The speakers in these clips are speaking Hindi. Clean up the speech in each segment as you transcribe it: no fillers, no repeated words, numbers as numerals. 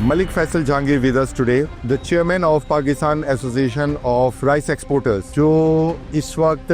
Malik Faisal Jahangir with us today, the chairman of Pakistan Association of Rice Exporters. जो इस वक्त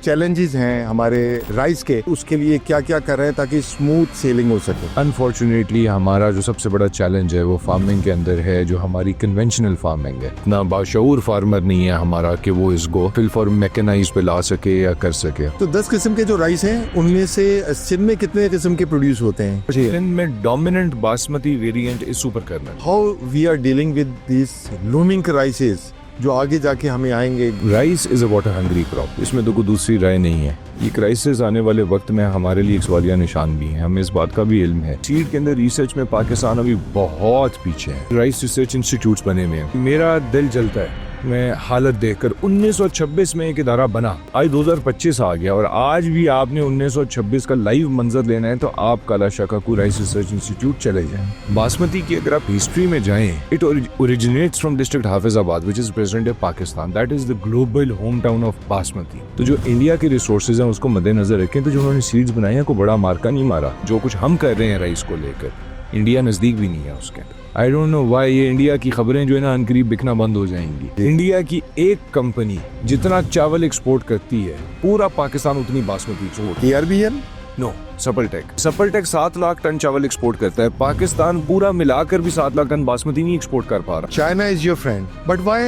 challenges हैं हमारे राइस के, उसके लिए क्या क्या कर रहे हैं ताकि स्मूथ सेलिंग हो सके। अनफॉर्चुनेटली हमारा जो सबसे बड़ा चैलेंज है वो फार्मिंग के अंदर है, जो हमारी कन्वेंशनल फार्मिंग है। इतना बाशऊर फार्मर नहीं है हमारा कि वो इसको फिल फॉर मैकेनाइज पे ला सके या कर सके। तो 10 किस्म के जो राइस हैं उनमें से सिंध में कितने किस्म के प्रोड्यूस होते हैं? सिंध में dominant basmati variant is super kernel. How we are dealing with this looming crises जो आगे जाके हमें आएंगे? Rice is a water hungry crop, इसमें तो कोई दूसरी राय नहीं है। ये क्राइसिस आने वाले वक्त में हमारे लिए एक सवालिया निशान भी है, हमें इस बात का भी इल्म है। सीड के अंदर रिसर्च में पाकिस्तान अभी बहुत पीछे है। राइस रिसर्च इंस्टीट्यूट्स बने हुए हैं। मेरा दिल जलता है मैं हालत देखकर। 1926 में एक इदारा बना, आज 2025 आ गया और आज भी आपने 1926 का लाइव मंजर लेना है तो आप काला शकाकू राइस रिसर्च इंस्टीट्यूट चले जाएं। बासमती की अगर आप हिस्ट्री में जाएं, it originates from district Hafizabad which is present in Pakistan. That is the global home town of basmati. तो जो इंडिया के रिसोर्सेज हैं उसको मद्देनजर रखें। तो जो उन्होंने सीड्स बनाए हैं को बड़ा मार्का नहीं मारा। जो कुछ हम कर रहे हैं राइस को लेकर, इंडिया नजदीक भी नहीं है उसके अंदर। आई डोंट नो व्हाई ये इंडिया की खबरें जो है ना अनकरीब बिकना बंद हो जाएंगी। इंडिया की एक कंपनी जितना चावल एक्सपोर्ट करती है पूरा पाकिस्तान उतनी बासमती एक्सपोर्ट। TRBL? नो, सपलटेक 7 लाख टन चावल एक्सपोर्ट करता है। पाकिस्तान पूरा मिलाकर भी 7 लाख टन बासमती नहीं एक्सपोर्ट कर पा रहा। China is your friend, but why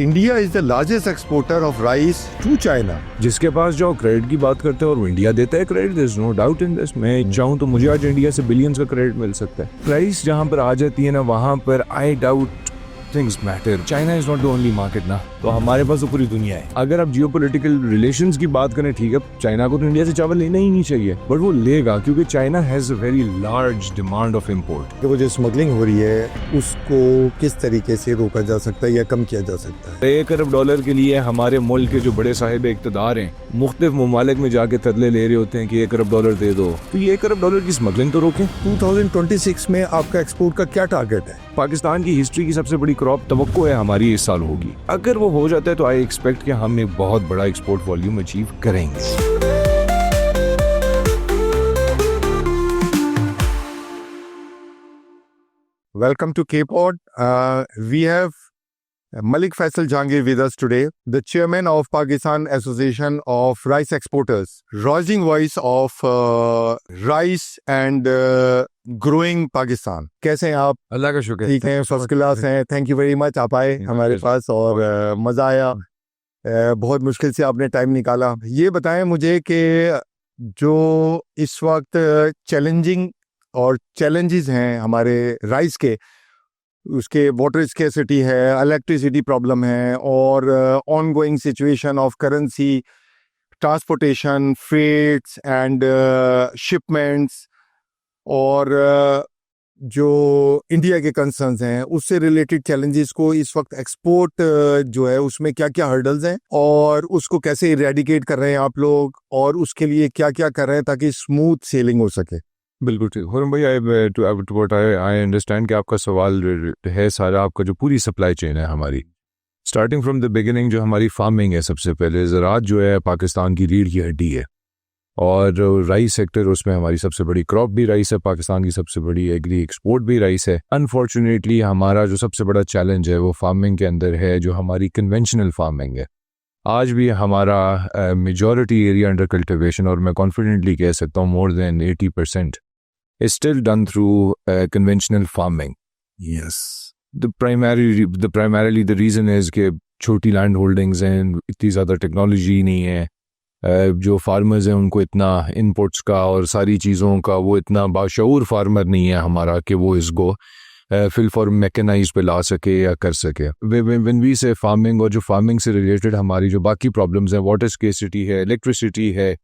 India is the largest exporter of rice to China? जिसके पास जो क्रेडिट की बात करते हैं और इंडिया देता है credit, there is no doubt in this. मैं चाहूँ तो मुझे आज इंडिया से बिलियंस का क्रेडिट मिल सकता है। प्राइस जहाँ पर आ जाती है ना वहाँ पर I doubt things matter. China is not the only market ना, तो हमारे पास तो पूरी दुनिया है। अगर आप जियोपॉलिटिकल रिलेशंस की बात करें, ठीक है, चाइना को तो इंडिया से चावल लेना ही नहीं चाहिए, बट वो लेगा क्योंकि China has a very large demand of import. वो जो स्मगलिंग हो रही है उसको किस तरीके से रोका जा सकता है या कम किया जा सकता है? $1 अरब के लिए हमारे मुल्क के जो बड़े साहिब इक़्तिदार हैं मुख्तलिफ ममालिक में जाके तरले ले रहे होते हैं कि $1 अरब दे दो, तो ये $1 अरब की स्मगलिंग तो रोकें। 2026 में आपका एक्सपोर्ट का क्या टारगेट है? पाकिस्तान की हिस्ट्री की सबसे बड़ी क्रॉप तवक्को है हमारी इस साल होगी। अगर वो हो जाता है तो आई एक्सपेक्ट कि हम एक बहुत बड़ा एक्सपोर्ट वॉल्यूम अचीव करेंगे। Welcome to K-Pod. We have Malik Faisal Jahangir with us today, the chairman of Pakistan Association of Rice Exporters, rising voice of rice and growing Pakistan. कैसे हैं आप? अल्लाह का शुक्र। ठीक हैं, फर्स्ट क्लास हैं। थैंक यू वेरी मच, आप आए हमारे पास और मज़ा आया। बहुत मुश्किल से आपने टाइम निकाला। ये बताएं मुझे कि जो इस वक्त चैलेंजिंग और चैलेंजेस हैं हमारे राइस के, उसके वाटर स्केर्सिटी है, इलेक्ट्रिसिटी प्रॉब्लम है और ongoing situation of currency, transportation, freights and shipments और जो इंडिया के कंसर्न्स हैं उससे रिलेटेड चैलेंजेस को इस वक्त एक्सपोर्ट जो है उसमें क्या क्या हर्डल्स हैं और उसको कैसे इरेडिकेट कर रहे हैं आप लोग और उसके लिए क्या क्या कर रहे हैं ताकि स्मूथ सेलिंग हो सके? बिल्कुल ठीक हुरम भाई। आई अंडरस्टैंड कि आपका सवाल है सारा आपका जो पूरी सप्लाई चेन है हमारी, स्टार्टिंग फ्रॉम द बिगिनिंग। जो हमारी फार्मिंग है, सबसे पहले ज़राअत जो है पाकिस्तान की रीढ़ की हड्डी है और राइस सेक्टर उसमें हमारी सबसे बड़ी क्रॉप भी राइस है, पाकिस्तान की सबसे बड़ी एग्री एक्सपोर्ट भी राइस है। अनफॉर्चुनेटली हमारा जो सबसे बड़ा चैलेंज है वो फार्मिंग के अंदर है, जो हमारी कन्वेंशनल फार्मिंग है। आज भी हमारा मेजॉरिटी एरिया अंडर कल्टिवेशन, और मैं कॉन्फिडेंटली कह सकता हूँ more than 80% is still done through conventional farming. Yes. Primarily the reason is कि छोटी लैंड होल्डिंग्स हैं, इतनी ज़्यादा टेक्नोलॉजी नहीं है, जो फार्मर्स हैं उनको इतना इनपुट्स का और सारी चीज़ों का वो इतना बाशऊर फार्मर नहीं है हमारा कि वो इसको फिल फॉर मैकेनाइज पे ला सके या कर सके। व्हेन वी से फार्मिंग, और जो फार्मिंग से रिलेटेड हमारी जो बाकी प्रॉब्लम्स हैं, वाटर स्केर्सिटी है, इलेक्ट्रिसिटी है,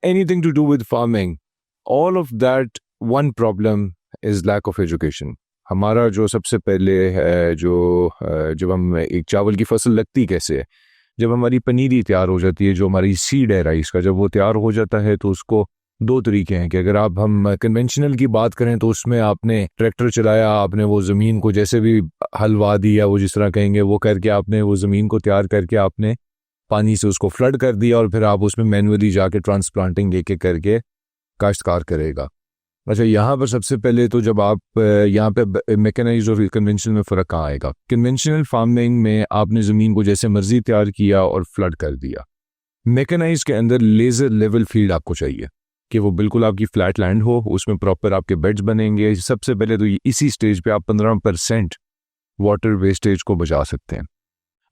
anything to do with farming, all of that one problem is lack of education. हमारा जो सबसे पहले है जब हम एक चावल की फसल लगती कैसे है, जब हमारी पनीरी तैयार हो जाती है, जो हमारी सीड है राइस का, जब वो तैयार हो जाता है तो उसको 2 तरीके हैं कि अगर हम कन्वेंशनल की बात करें तो उसमें आपने ट्रैक्टर चलाया, आपने वो ज़मीन को जैसे भी हलवा दिया, वो जिस तरह कहेंगे वो करके आपने वो ज़मीन को तैयार करके आपने पानी से उसको फ्लड कर दिया और फिर आप उसमें मैनुअली जाके ट्रांसप्लांटिंग एक एक करके काश्तकार करेगा। अच्छा, यहाँ पर सबसे पहले तो जब आप यहाँ पे मैकेनाइज्ड और कन्वेंशनल में फ़र्क कहाँ आएगा? कन्वेंशनल फार्मिंग में आपने ज़मीन को जैसे मर्जी तैयार किया और फ्लड कर दिया। मैकेनाइज के अंदर लेज़र लेवल फील्ड आपको चाहिए कि वो बिल्कुल आपकी फ्लैट लैंड हो, उसमें प्रॉपर आपके बेड्स बनेंगे। सबसे पहले तो इसी स्टेज पे आप 15% वाटर वेस्टेज को बचा सकते हैं।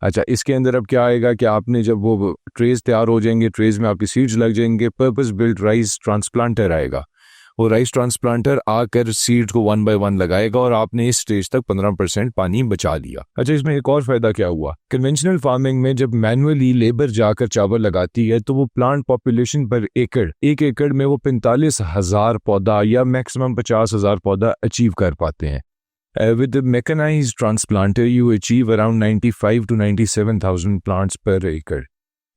अच्छा, इसके अंदर अब क्या आएगा कि आपने जब वो ट्रेज तैयार हो जाएंगे, ट्रेज में आपकी सीड्स लग जाएंगे, पर्पस बिल्ट राइस ट्रांसप्लांटर आएगा। वो राइस ट्रांसप्लांटर आकर सीड्स को 1 बाय 1 लगाएगा और आपने इस स्टेज तक 15% पानी बचा लिया। अच्छा, इसमें एक और फायदा क्या हुआ, कन्वेंशनल फार्मिंग में जब मैनुअली लेबर जाकर चावल लगाती है तो वो प्लांट पॉपुलेशन पर एकड़, एक एकड़ में वो 45,000 पौधा या मैक्सिमम 50,000 पौधा अचीव कर पाते हैं। With the mechanized transplanter, you achieve around 95 to 97,000 plants per acre.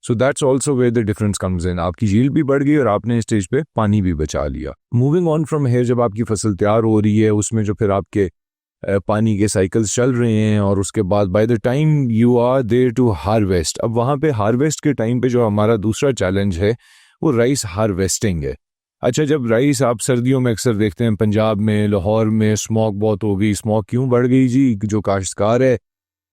So that's also where the difference comes in. आपकी yield भी बढ़ गई और आपने स्टेज पे पानी भी बचा लिया। Moving on from here, जब आपकी फसल तैयार हो रही है, उसमें जो फिर आपके पानी के साइकिल्स चल रहे हैं और उसके बाद by the time you are there to harvest, अब वहाँ पे हार्वेस्ट के टाइम पे जो हमारा दूसरा चैलेंज है वो राइस हार्वेस्टिंग है। अच्छा, जब राइस आप सर्दियों में अक्सर देखते हैं पंजाब में, लाहौर में स्मॉग बहुत हो गई। स्मॉग क्यों बढ़ गई जी? जो काश्तकार है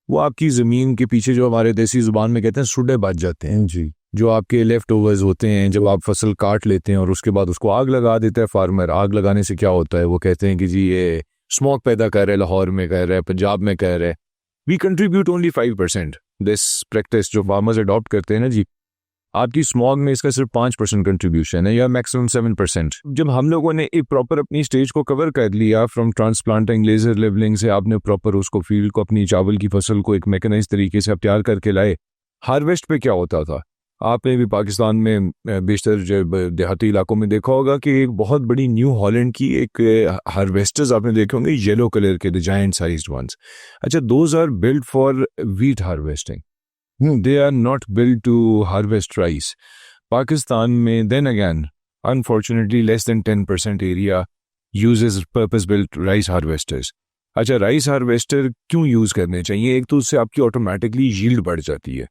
वो आपकी ज़मीन के पीछे, जो हमारे देसी ज़ुबान में कहते हैं, सुडे बच जाते हैं जी। जो आपके लेफ्ट ओवर्स होते हैं, जब आप फसल काट लेते हैं और उसके बाद उसको आग लगा देता है फार्मर। आग लगाने से क्या होता है, वो कहते हैं कि जी ये स्मॉग पैदा कर रहा है, लाहौर में कर रहा है, पंजाब में कर रहा है। We contribute only 5%। This practice जो फार्मर्स अडॉप्ट करते हैं ना जी, आपकी स्मॉग में इसका सिर्फ 5% कंट्रीब्यूशन है या मैक्सिमम 7%। जब हम लोगों ने एक प्रॉपर अपनी स्टेज को कवर कर लिया, फ्रॉम ट्रांसप्लांटिंग, लेजर लेवलिंग से आपने प्रॉपर उसको फील्ड को, अपनी चावल की फसल को एक मैकेनाइज तरीके से आप तैयार करके लाए। हार्वेस्ट पे क्या होता था, आपने भी पाकिस्तान में बेशतर जब देहाती इलाकों में देखा होगा कि एक बहुत बड़ी न्यू हॉलैंड की एक हार्वेस्टर्स आपने देखे होंगे, येलो कलर के, द जायंट साइज्ड वंस। अच्छा, those are build for wheat harvesting, they are not built to harvest rice. Pakistan में then again, unfortunately, less than 10% area uses purpose-built rice harvesters. अच्छा, राइस हार्वेस्टर क्यों यूज़ करने चाहिए? एक तो उससे आपकी ऑटोमेटिकली यील्ड बढ़ जाती है,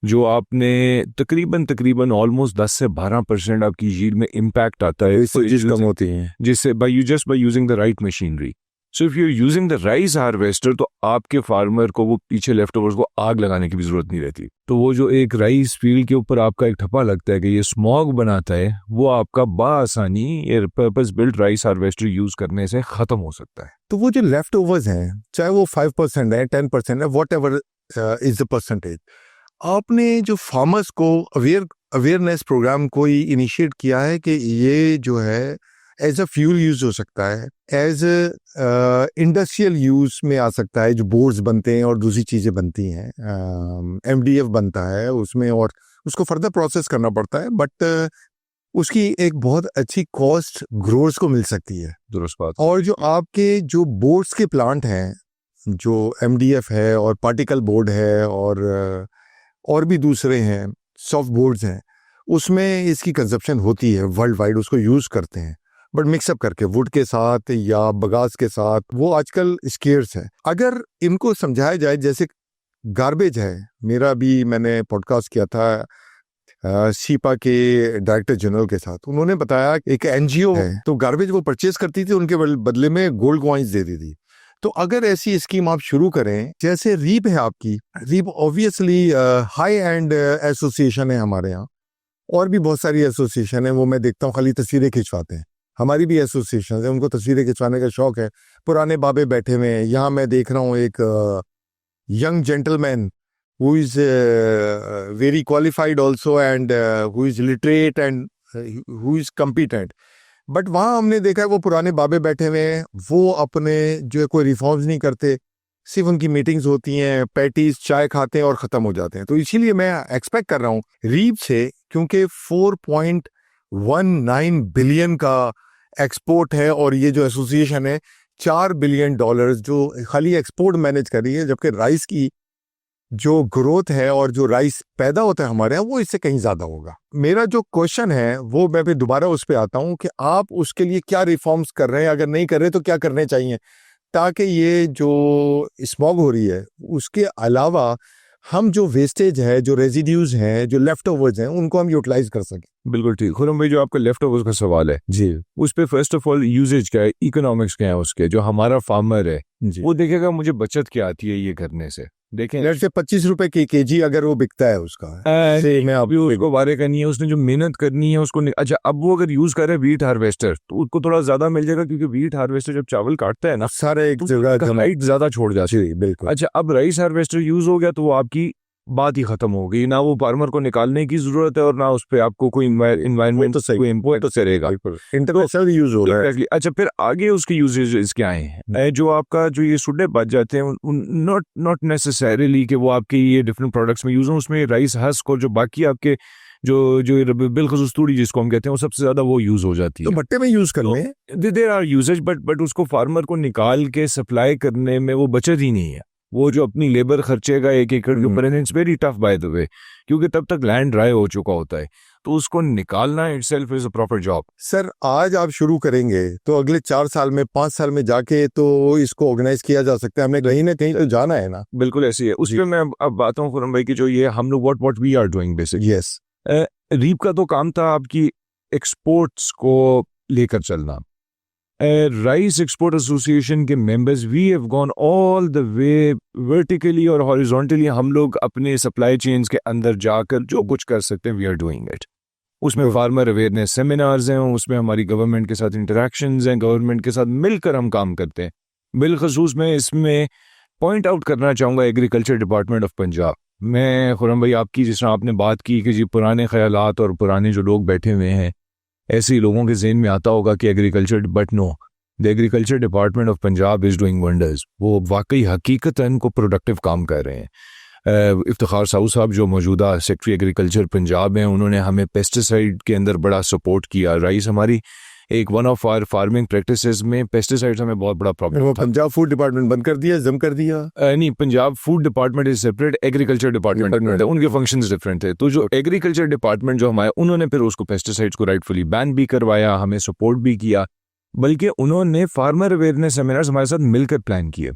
जो आपने तकरीबन ऑलमोस्ट 10 से 12% आपकी यील्ड में इम्पैक्ट आता है, कम होती है जिससे just by using the right machinery. So if you using the rice harvester, तो आपके फार्मर को वो पीछे लेफ्ट ओवर्स को आग लगाने की भी जरूरत नहीं रहती। तो वो जो एक राइस फील्ड के ऊपर आपका एक ठप्पा लगता है कि ये स्मॉग बनाता है, वो आपका बाआसानी ये purpose built rice harvester use करने से खत्म हो सकता है। तो वो जो लेफ्ट ओवर्स हैं, चाहे वो 5% है, 10% है, what ever is the percentage, आपने जो फार्मर्स को अवेयरनेस प्रोग्राम कोई इनिशिएट किया है कि ये जो है एज अ फ्यूल यूज हो सकता है, एज इंडस्ट्रियल यूज में आ सकता है, जो बोर्ड्स बनते हैं और दूसरी चीज़ें बनती हैं, MDF बनता है उसमें और उसको फर्दर प्रोसेस करना पड़ता है, बट उसकी एक बहुत अच्छी कॉस्ट ग्रोअर्स को मिल सकती है। दुरुस्त बात। और जो आपके जो बोर्ड्स के प्लांट हैं, जो MDF है और पार्टिकल बोर्ड है और भी दूसरे हैं, सॉफ्ट बोर्ड्स हैं, उसमें इसकी कंजप्शन होती है वर्ल्ड वाइड, उसको यूज़ करते हैं, बट मिक्सअप करके वुड के साथ या बगास के साथ, वो आजकल स्केर्स है। अगर इनको समझाया जाए, जैसे गार्बेज है, मैंने पॉडकास्ट किया था सीपा के डायरेक्टर जनरल के साथ, उन्होंने बताया एक NGO है, तो गार्बेज वो परचेज करती थी, उनके बदले में गोल्ड कॉइन्स देती थी। तो अगर ऐसी स्कीम आप शुरू करें, जैसे रीप है आपकी, REAP obviously high end association है हमारे यहाँ, और भी बहुत सारी एसोसिएशन है, वो मैं देखता हूँ खाली तस्वीरें खिंचवाते हैं। हमारी भी एसोसिएशन है, उनको तस्वीरें खिंचवाने का शौक है, पुराने बाबे बैठे हुए हैं। यहाँ मैं देख रहा हूँ एक young gentleman who is very qualified also and who is literate and who is competent, but वहाँ हमने देखा है वो पुराने बाबे बैठे हुए हैं, वो अपने जो है कोई रिफॉर्म्स नहीं करते, सिर्फ उनकी मीटिंग्स होती हैं, पैटीज चाय खाते हैं और ख़त्म हो जाते हैं। तो इसीलिए मैं एक्सपेक्ट कर रहा हूँ रीप से, क्योंकि 4.19 बिलियन का एक्सपोर्ट है और ये जो एसोसिएशन है $4 बिलियन जो खाली एक्सपोर्ट मैनेज कर रही है, जबकि राइस की जो ग्रोथ है और जो राइस पैदा होता है हमारे यहाँ, वो इससे कहीं ज़्यादा होगा। मेरा जो क्वेश्चन है वो मैं फिर दोबारा उस पर आता हूँ कि आप उसके लिए क्या रिफॉर्म्स कर रहे हैं, अगर नहीं कर रहे तो क्या करने चाहिए, ताकि ये जो स्मॉग हो रही है उसके अलावा हम जो वेस्टेज है, जो रेजिड्यूज हैं, जो लेफ्ट ओवर्स हैं, उनको हम यूटिलाइज कर सकें। बिल्कुल ठीक। खुरम भाई, जो आपका लेफ्ट ओवर्स का सवाल है जी उस पे फर्स्ट ऑफ ऑल यूजेज क्या है, इकोनॉमिक्स क्या है उसके। जो हमारा फार्मर है जी, वो देखेगा मुझे बचत क्या आती है ये करने से। देखें लेट से 25 रुपए की केजी अगर वो बिकता है उसका, से मैं अभी उसको वारे करनी है, उसने जो मेहनत करनी है उसको अच्छा, अब वो अगर यूज करे व्हीट हार्वेस्टर तो उसको थोड़ा ज्यादा मिल जाएगा, क्योंकि व्हीट हार्वेस्टर जब चावल काटता है ना सारे एक जगह हाइट ज्यादा छोड़ जाती है। जी बिल्कुल। अच्छा, अब राइस हार्वेस्टर यूज हो गया तो वो आपकी बात ही खत्म हो गई, ना वो फार्मर को निकालने की जरूरत है और ना उस पे आपको कोई इन्वायरमेंट तो सही, कोई इम्पोर्ट करेगा। इंटरनेशनल यूज हो रहा है। Exactly. अच्छा, फिर आगे उसके यूजेस क्या हैं? जो आपका जो ये सुडे बच जाते हैं, नॉट नॉट नेसेसरीली कि वो आपके ये डिफरेंट प्रोडक्ट्स में यूज हो, उसमें राइस हस्क और जो बाकी आपके जो जो बिलखसूस तूड़ी जिसको हम कहते हैं वो सबसे ज्यादा वो यूज हो जाती तो है। भट्टे में यूज कर लें। देयर आर यूजेज, बट उसको फार्मर को निकाल के सप्लाई करने में वो बचत ही नहीं है। वो जो अपनी लेबर खर्चेगा एक एकड़ के ऊपर, it's very tough bye the वे, क्योंकि तब तक लैंड ड्राई हो चुका होता है, तो उसको निकालना itself is a proper job. Sir आज आप शुरू करेंगे तो अगले 4 साल में, 5 साल में जाके तो इसको ऑर्गेनाइज किया जा सकता है। हमने कहीं ना कहीं तो जाना है ना। बिल्कुल ऐसी है। उस पर मैं अब बात हूँ खुरम भाई की, जो ये हम लोग what we are doing basic. Yes, REAP का तो काम था आपकी एक्सपोर्ट्स को लेकर चलना। राइस एक्सपोर्ट एसोसिएशन के members, we have gone all the way vertically और हॉरिजॉन्टली। हम लोग अपने सप्लाई चेन्स के अंदर जाकर जो कुछ कर सकते हैं वी आर डूइंग इट। उसमें फार्मर अवेयरनेस सेमिनार्स हैं, उसमें हमारी गवर्नमेंट के साथ इंटरेक्शंस हैं, गवर्नमेंट के साथ मिलकर हम काम करते हैं। बिलखसूस मैं इसमें पॉइंट आउट करना चाहूँगा एग्रीकल्चर डिपार्टमेंट ऑफ पंजाब। मैं खुरम भाई, आपकी जिस तरह आपने बात की कि जी पुराने ख्यालात और पुराने जो लोग बैठे हुए हैं, ऐसे ही लोगों के ज़हन में आता होगा कि agriculture, but no, the agriculture department of Punjab is doing wonders. वो वाकई हकीकतन को प्रोडक्टिव काम कर रहे हैं। इफ्तिखार साहू साहब जो मौजूदा सेक्रेटरी एग्रीकल्चर पंजाब हैं, उन्होंने हमें पेस्टिसाइड के अंदर बड़ा सपोर्ट किया। राइस हमारी एक one of our farming practices में पेस्टिसाइड्स हमें बहुत बड़ा प्रॉब्लम वो था। पंजाब फूड डिपार्टमेंट बंद कर दिया, जम कर दिया। नहीं, Punjab food department is separate, agriculture department है, उनके फंक्शंस डिफरेंट थे। तो जो एग्रीकल्चर डिपार्टमेंट जो हमारे, उन्होंने फिर उसको पेस्टिसाइड्स को राइटफुली बैन भी करवाया, हमें सपोर्ट भी किया, बल्कि उन्होंने फार्मर अवेयरनेस सेमिनार्स हमारे साथ मिलकर प्लान किए।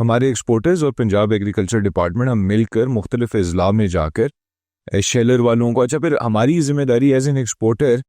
हमारे एक्सपोर्टर्स और पंजाब एग्रीकल्चर डिपार्टमेंट, हम मिलकर मुख्तलिफ अजला में जाकर शेलर वालों को, अच्छा फिर हमारी जिम्मेदारी एज एन एक्सपोर्टर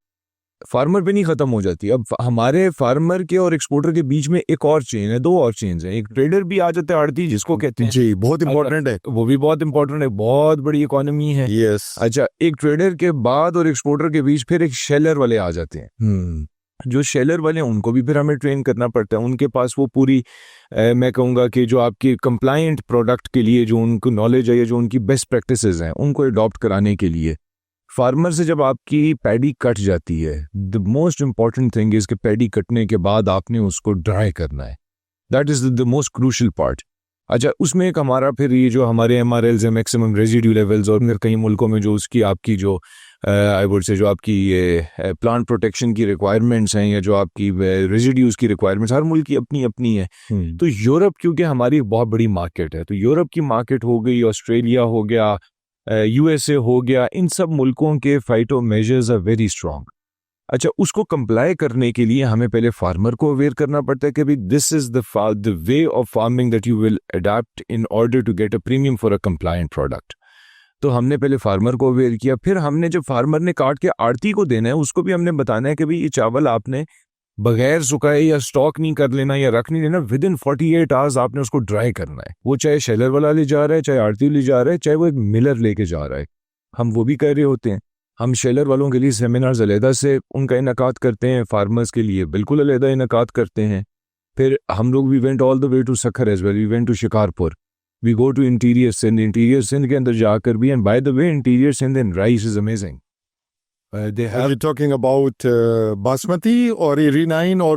फार्मर पे नहीं खत्म हो जाती। अब हमारे फार्मर के और एक्सपोर्टर के बीच में एक और चेन है, 2 और चेन्स हैं। एक ट्रेडर भी आ जाता है, आड़ती जिसको कहते हैं, जी बहुत इंपॉर्टेंट है, वो भी बहुत इंपॉर्टेंट है, बहुत बड़ी इकोनॉमी है। यस। अच्छा, एक ट्रेडर के बाद और एक्सपोर्टर के बीच फिर एक शेलर वाले आ जाते हैं। जो शेलर वाले हैं उनको भी फिर हमें ट्रेन करना पड़ता है। उनके पास वो पूरी मैं कहूँगा कि जो आपकी कंप्लायंट प्रोडक्ट के लिए जो उनको नॉलेज है या जो उनकी बेस्ट प्रैक्टिसेस हैं, उनको अडॉप्ट कराने के लिए फार्मर से जब आपकी पैडी कट जाती है, the most important thing is कि पैडी कटने के बाद आपने उसको ड्राई करना है। That is the most crucial part. अच्छा, उसमें एक हमारा फिर ये जो हमारे MRLs है, मैक्सिमम रेजिड्यू लेवल्स, और फिर कई मुल्कों में जो उसकी आपकी जो आई वुड से जो आपकी ये प्लांट प्रोटेक्शन की रिक्वायरमेंट्स हैं या जो आपकी रेजिड्यूज की रिक्वायरमेंट्स, हर मुल्क की अपनी अपनी है। तो यूरोप क्योंकि हमारी एक बहुत बड़ी मार्केट है, तो यूरोप की मार्केट हो गई, ऑस्ट्रेलिया हो गया, USA हो गया, इन सब मुल्कों के phyto measures are very strong. अच्छा, उसको कंप्लाई करने के लिए हमें पहले फार्मर को अवेयर करना पड़ता है कि भाई this is the way of farming that you will adapt in order to get a premium for a compliant product. तो हमने पहले फार्मर को अवेयर किया, फिर हमने जब फार्मर ने काट के आड़ती को देना है, उसको भी हमने बताना है कि भाई ये चावल आपने बगैर सुखाए या स्टॉक नहीं कर लेना या रख नहीं लेना, विद इन 48 आवर्स आपने उसको ड्राई करना है। वो चाहे शेलर वाला ले जा रहा है, चाहे आड़ती ले जा रहा है, चाहे वो एक मिलर लेके जा रहा है, हम वो भी कर रहे होते हैं। हम शेलर वालों के लिए सेमिनार्स अलहदा से उनका इनकाद करते हैं, फार्मर्स के लिए बिल्कुल अलहदा इनकाद करते हैं। फिर हम लोग we went all the way to Sukkur as well, we went to Shikarpur, we go to interior Sindh के अंदर जाकर भी, and by the way interior Sindh in rice is amazing. They have... Are you talking about basmati or E9 or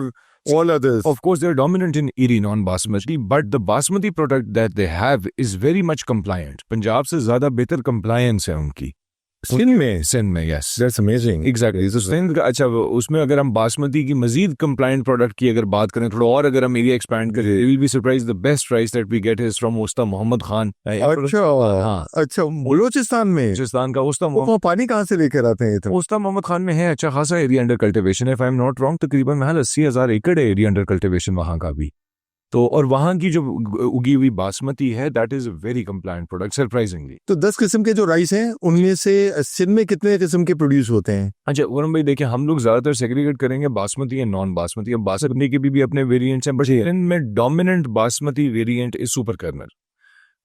all others? Of course, they're dominant in Eri non-basmati, but the basmati product that they have is very much compliant. Punjab से ज़्यादा बेहतर compliance है उनकी। सिंध में yes, That's amazing. Exactly. So Sindh का, अच्छा उसमें अगर हम बासमती की मजीद compliant product की अगर बात करें, थोड़ा और अगर हम एरिया एक्सपैंड करें, you will be surprised the best rice that we get is from उस्ता मोहम्मद खान। अच्छा, बलूचिस्तान में, बलूचिस्तान का उस्ता वो पानी कहाँ से लेकर आते हैं? उस्ता मोहम्मद खान में है अच्छा खासा एरिया अंडर कल्टिवेशन है, if I'm not wrong, तकरीबन महल 80,000 एकड़ है एरिया अंडर कल्टिवेशन वहाँ का भी। तो और वहाँ की जो उगी हुई बासमती है that is a very compliant product surprisingly. तो 10 किस्म के जो राइस हैं उनमें से सिंध में कितने किस्म के प्रोड्यूस होते हैं? अच्छा वरुण भाई देखिए, हम लोग ज्यादातर सेग्रीगेट करेंगे बासमती या नॉन बासमती। अब बासमती के भी अपने वेरिएंट्स हैं, बट इनमें dominant basmati variant is super kernel,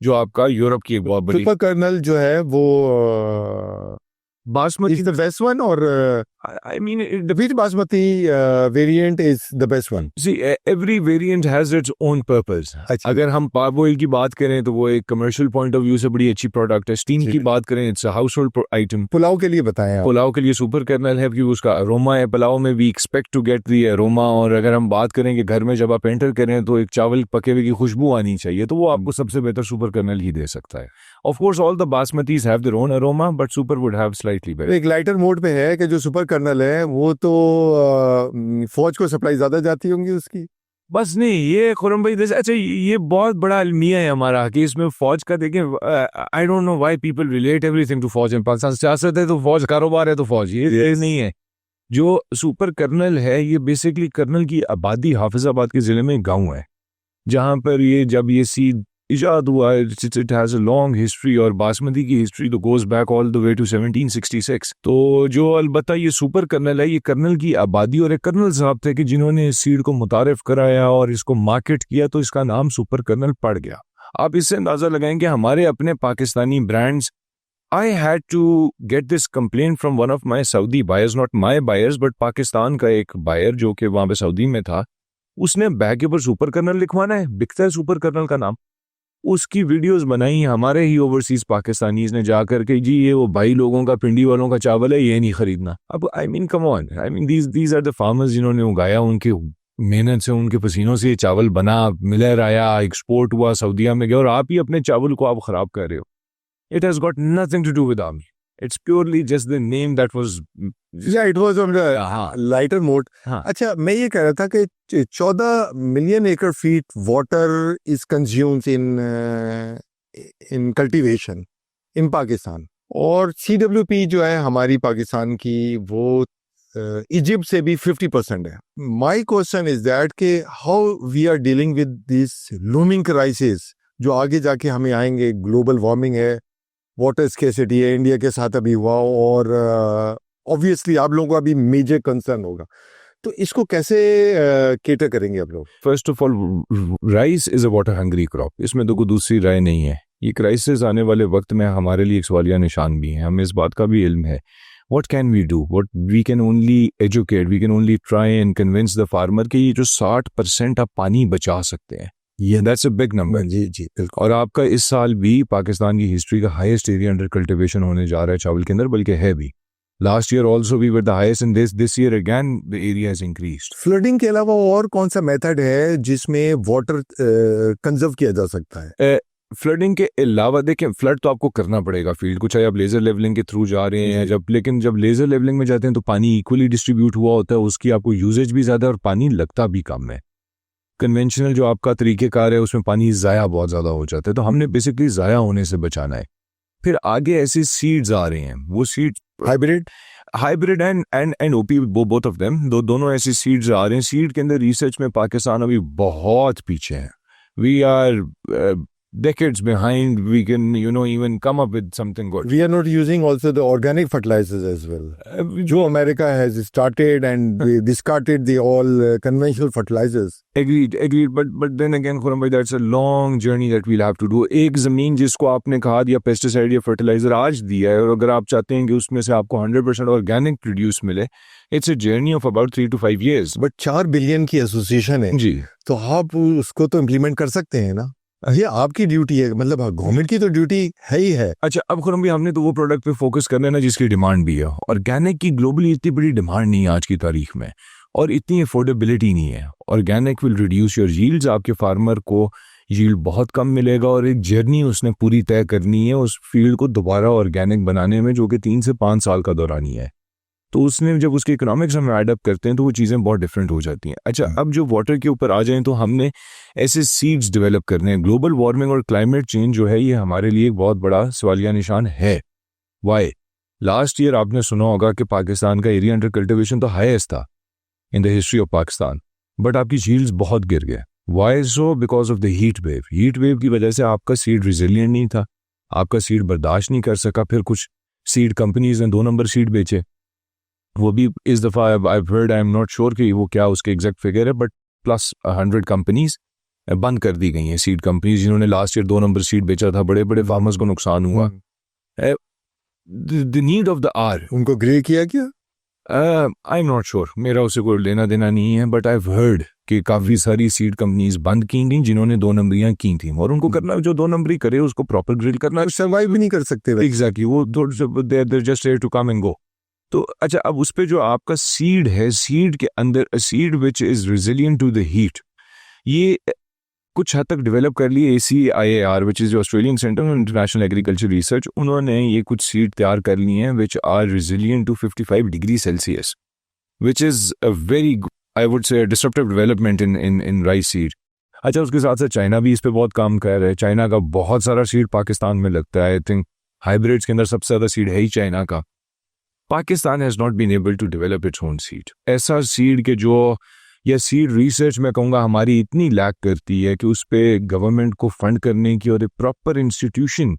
जो आपका यूरोप की एक बहुत बड़ी सुपर कर्नल जो है वो basmati is the best one, or I mean which basmati variant is the best one? see every variant has its own purpose। अच्छा। अगर हम पाव ऑयल की बात करें तो वो एक कमर्शियल पॉइंट ऑफ व्यू से बड़ी अच्छी प्रोडक्ट है। स्टीम जी। की बात करें it's a house hold item. Pulao के लिए बताएं आप। पुलाव के लिए सुपर कर्नल है क्योंकि उसका अरोमा है, पुलाव में we expect to get the aroma. और अगर हम बात करें कि घर में जब आप एंटर करें तो एक चावल पके हुए की खुशबू आनी चाहिए, तो वो आपको सबसे बेहतर सुपर कर्नल ही दे सकता है। Of course all the basmatis have their own aroma, but super would have slightly better. एक लाइटर मोड पे है कि जो सुपर कर्नल है वो तो फौज को सप्लाई ज्यादा जाती होंगी उसकी। बस नहीं, ये खुरम भाई अच्छा ये बहुत बड़ा अलमिया है हमारा कि इसमें फौज का देखें। I don't know why people relate everything to फौज। इन पाकिस्तान सियासत है तो फौज, कारोबार है तो फौज, ये नहीं है। जो सुपर कर्नल है ये बेसिकली कर्नल की आबादी हाफिजाबाद के जिले में गांव है जहां पर ये जब ये सीड इजाद हुआ। It has a long history और बासमती की हिस्ट्री तो goes back all the way to 1766। तो जो अलबत्ता ये सुपर कर्नल है, ये कर्नल की आबादी और एक कर्नल साहब थे कि जिन्होंने इस सीड को मुतारिफ कराया और इसको मार्केट किया, तो इसका नाम सुपर कर्नल पड़ गया। आप इससे अंदाजा लगाएंगे हमारे अपने Pakistani brands. I had to get this complaint from one of my Saudi buyers, not my buyers, but Pakistan का एक बायर जो कि वहां पे सऊदी में था। उसने बैग के ऊपर सुपर कर्नल लिखवाना है, बिकता है सुपर कर्नल का नाम। उसकी वीडियोस बनाई हमारे ही ओवरसीज पाकिस्तानीज ने जाकर के, जी ये वो भाई लोगों का, पिंडी वालों का चावल है, ये नहीं खरीदना। अब I mean come on, I mean these are the farmers जिन्होंने उगाया, उनके मेहनत से, उनके पसीनों से ये चावल बना, मिलर आया, एक्सपोर्ट हुआ, सऊदीया में गया, और आप ही अपने चावल को आप खराब कर रहे हो। It has got nothing to do with army. It's purely just the name that was. Yeah, it was on the हाँ। lighter mode. हाँ। अच्छा, मैं ये कह रहा था कि 14 मिलियन एकड़ feet water is consumed in cultivation in Pakistan, और CWP जो है हमारी पाकिस्तान की वो इजिप्ट से भी 50% है। माई क्वेश्चन इज दैट कि how we are dealing with this looming crisis जो आगे जाके हमें आएंगे। ग्लोबल वार्मिंग है, वाटर स्केर्सिटी है, इंडिया के साथ अभी हुआ, और ऑब्वियसली आप लोगों का भी मेजर कंसर्न होगा। तो इसको कैसे केटर करेंगे आप लोग? First of all, rice is a water hungry crop, इसमें तो कोई दूसरी राय नहीं है। ये क्राइसिस आने वाले वक्त में हमारे लिए एक सवालिया निशान भी है, हमें इस बात का भी इल्म है। What can we do? What we can only educate, we can only try and convince the farmer कि ये जो 60% आप पानी बचा सकते हैं, ये that's a big number। जी जी बिल्कुल। और आपका इस साल भी पाकिस्तान की हिस्ट्री का हाईएस्ट एरिया अंडर कल्टीवेशन होने जा रहा है चावल के अंदर, बल्कि है भी। Last year also we were the highest in this year again the area has increased. Flooding के अलावा और कौन सा मेथड है जिसमें वाटर कंजर्व किया जा सकता है? फ्लडिंग के अलावा देखें, फ्लड तो आपको करना पड़ेगा फील्ड को, चाहे आप लेजर लेवलिंग के थ्रू जा रहे हैं लेकिन जब लेजर लेवलिंग में जाते हैं तो पानी इक्वली डिस्ट्रीब्यूट हुआ होता है, उसकी आपको यूजेज भी ज्यादा और पानी लगता भी कम है। कन्वेंशनल जो आपका तरीकेकार है उसमें पानी ज़ाया बहुत ज़्यादा हो जाता है, तो हमने बेसिकली ज़ाया होने से बचाना है। फिर आगे ऐसी सीड्स आ रही हैं, वो seeds hybrid and OP, both of them, दोनों ऐसी सीड्स आ रहे हैं। सीड के अंदर रिसर्च में पाकिस्तान अभी बहुत पीछे है। We are decades behind. We can even come up with something good. We are not using also the organic fertilizers as well. जो America has started and they discarded the all conventional fertilizers. Agreed. But then again, Khurram bhai, that's a long journey that we'll have to do. एक ज़मीन जिसको आपने खाद या पेस्टिसाइड या फर्टिलाइजर आज दिया है, और अगर आप चाहते हैं कि उसमें से आपको 100% ऑर्गेनिक प्रोड्यूस मिले, it's a journey of about 3 to 5 years. But 4 billion की एसोसिएशन है जी, तो आप उसको तो इम्प्लीमेंट कर सकते हैं ना? ये आपकी ड्यूटी है, मतलब गवर्नमेंट की तो ड्यूटी है ही है। अच्छा, अब खुरम भी हमने तो वो प्रोडक्ट पे फोकस करना है ना जिसकी डिमांड भी है। ऑर्गेनिक की ग्लोबली इतनी बड़ी डिमांड नहीं है आज की तारीख में, और इतनी अफोर्डेबिलिटी नहीं है। Organic will reduce your yields, आपके फार्मर को यील्ड बहुत कम मिलेगा, और एक जर्नी उसने पूरी तय करनी है उस फील्ड को दोबारा ऑर्गेनिक बनाने में, जो कि 3 से 5 साल का दौरानी है। तो उसने जब उसके इकोनॉमिक्स हम ऐड अप करते हैं तो वो चीज़ें बहुत डिफरेंट हो जाती हैं। अच्छा, अब जो वाटर के ऊपर आ जाएं तो हमने ऐसे सीड्स डेवलप करने हैं। ग्लोबल वार्मिंग और क्लाइमेट चेंज जो है ये हमारे लिए एक बहुत बड़ा सवालिया निशान है। वाई? लास्ट ईयर आपने सुना होगा कि पाकिस्तान का एरिया अंडर कल्टिवेशन तो हाईएस्ट था in the history of Pakistan, but आपकी यील्ड्स बहुत गिर गए। Why so? Because of the heat wave. Heat wave की वजह से आपका सीड रिजिलियंट नहीं था, आपका सीड बर्दाश्त नहीं कर सका। फिर कुछ सीड कंपनीज ने 2 नंबर सीड बेचे, वो भी इस दफ़ा I heard, I am not sure कि वो क्या उसके एग्जैक्ट फिगर है, बट प्लस 100 कंपनीज बंद कर दी गई हैं, सीड कंपनीज जिन्होंने लास्ट ईयर 2 नंबर सीड बेचा था। बड़े बड़े फार्मर्स को नुकसान हुआ। The need of the R, उनको ग्रे किया क्या? आई एम नॉट श्योर, मेरा उससे कोई लेना देना नहीं है, बट आई हर्ड कि काफ़ी सारी सीड कंपनीज बंद की गई जिन्होंने 2 नंबरियां की थी, और उनको करना जो 2 नंबरी करे उसको प्रॉपर ग्रिल करना। सर्वाइव भी नहीं कर सकते भाई। एग्जैक्टली, वो they're just here to come and go. तो अच्छा, अब उस पे जो आपका सीड है, सीड के अंदर seed which is resilient to the heat, ये कुछ हद तक डेवलप कर लिए ACIAR, which is Australian centre of international agriculture research. उन्होंने ये कुछ सीड तैयार कर लिए हैं which are resilient to 55 degree Celsius, which is a very, I would say, disruptive development in rice seed. अच्छा, उसके साथ साथ चाइना भी इस पे बहुत काम कर रहा है। चाइना का बहुत सारा सीड पाकिस्तान में लगता है। आई थिंक हाइब्रिड्स के अंदर सबसे ज़्यादा सीड है ही चाइना का। Pakistan has not been able to develop its own seed. ऐसा सीड के जो, या सीड रिसर्च मैं कहूँगा हमारी इतनी लैक करती है कि उस पर गवर्नमेंट को फंड करने की और एक प्रॉपर इंस्टीट्यूशन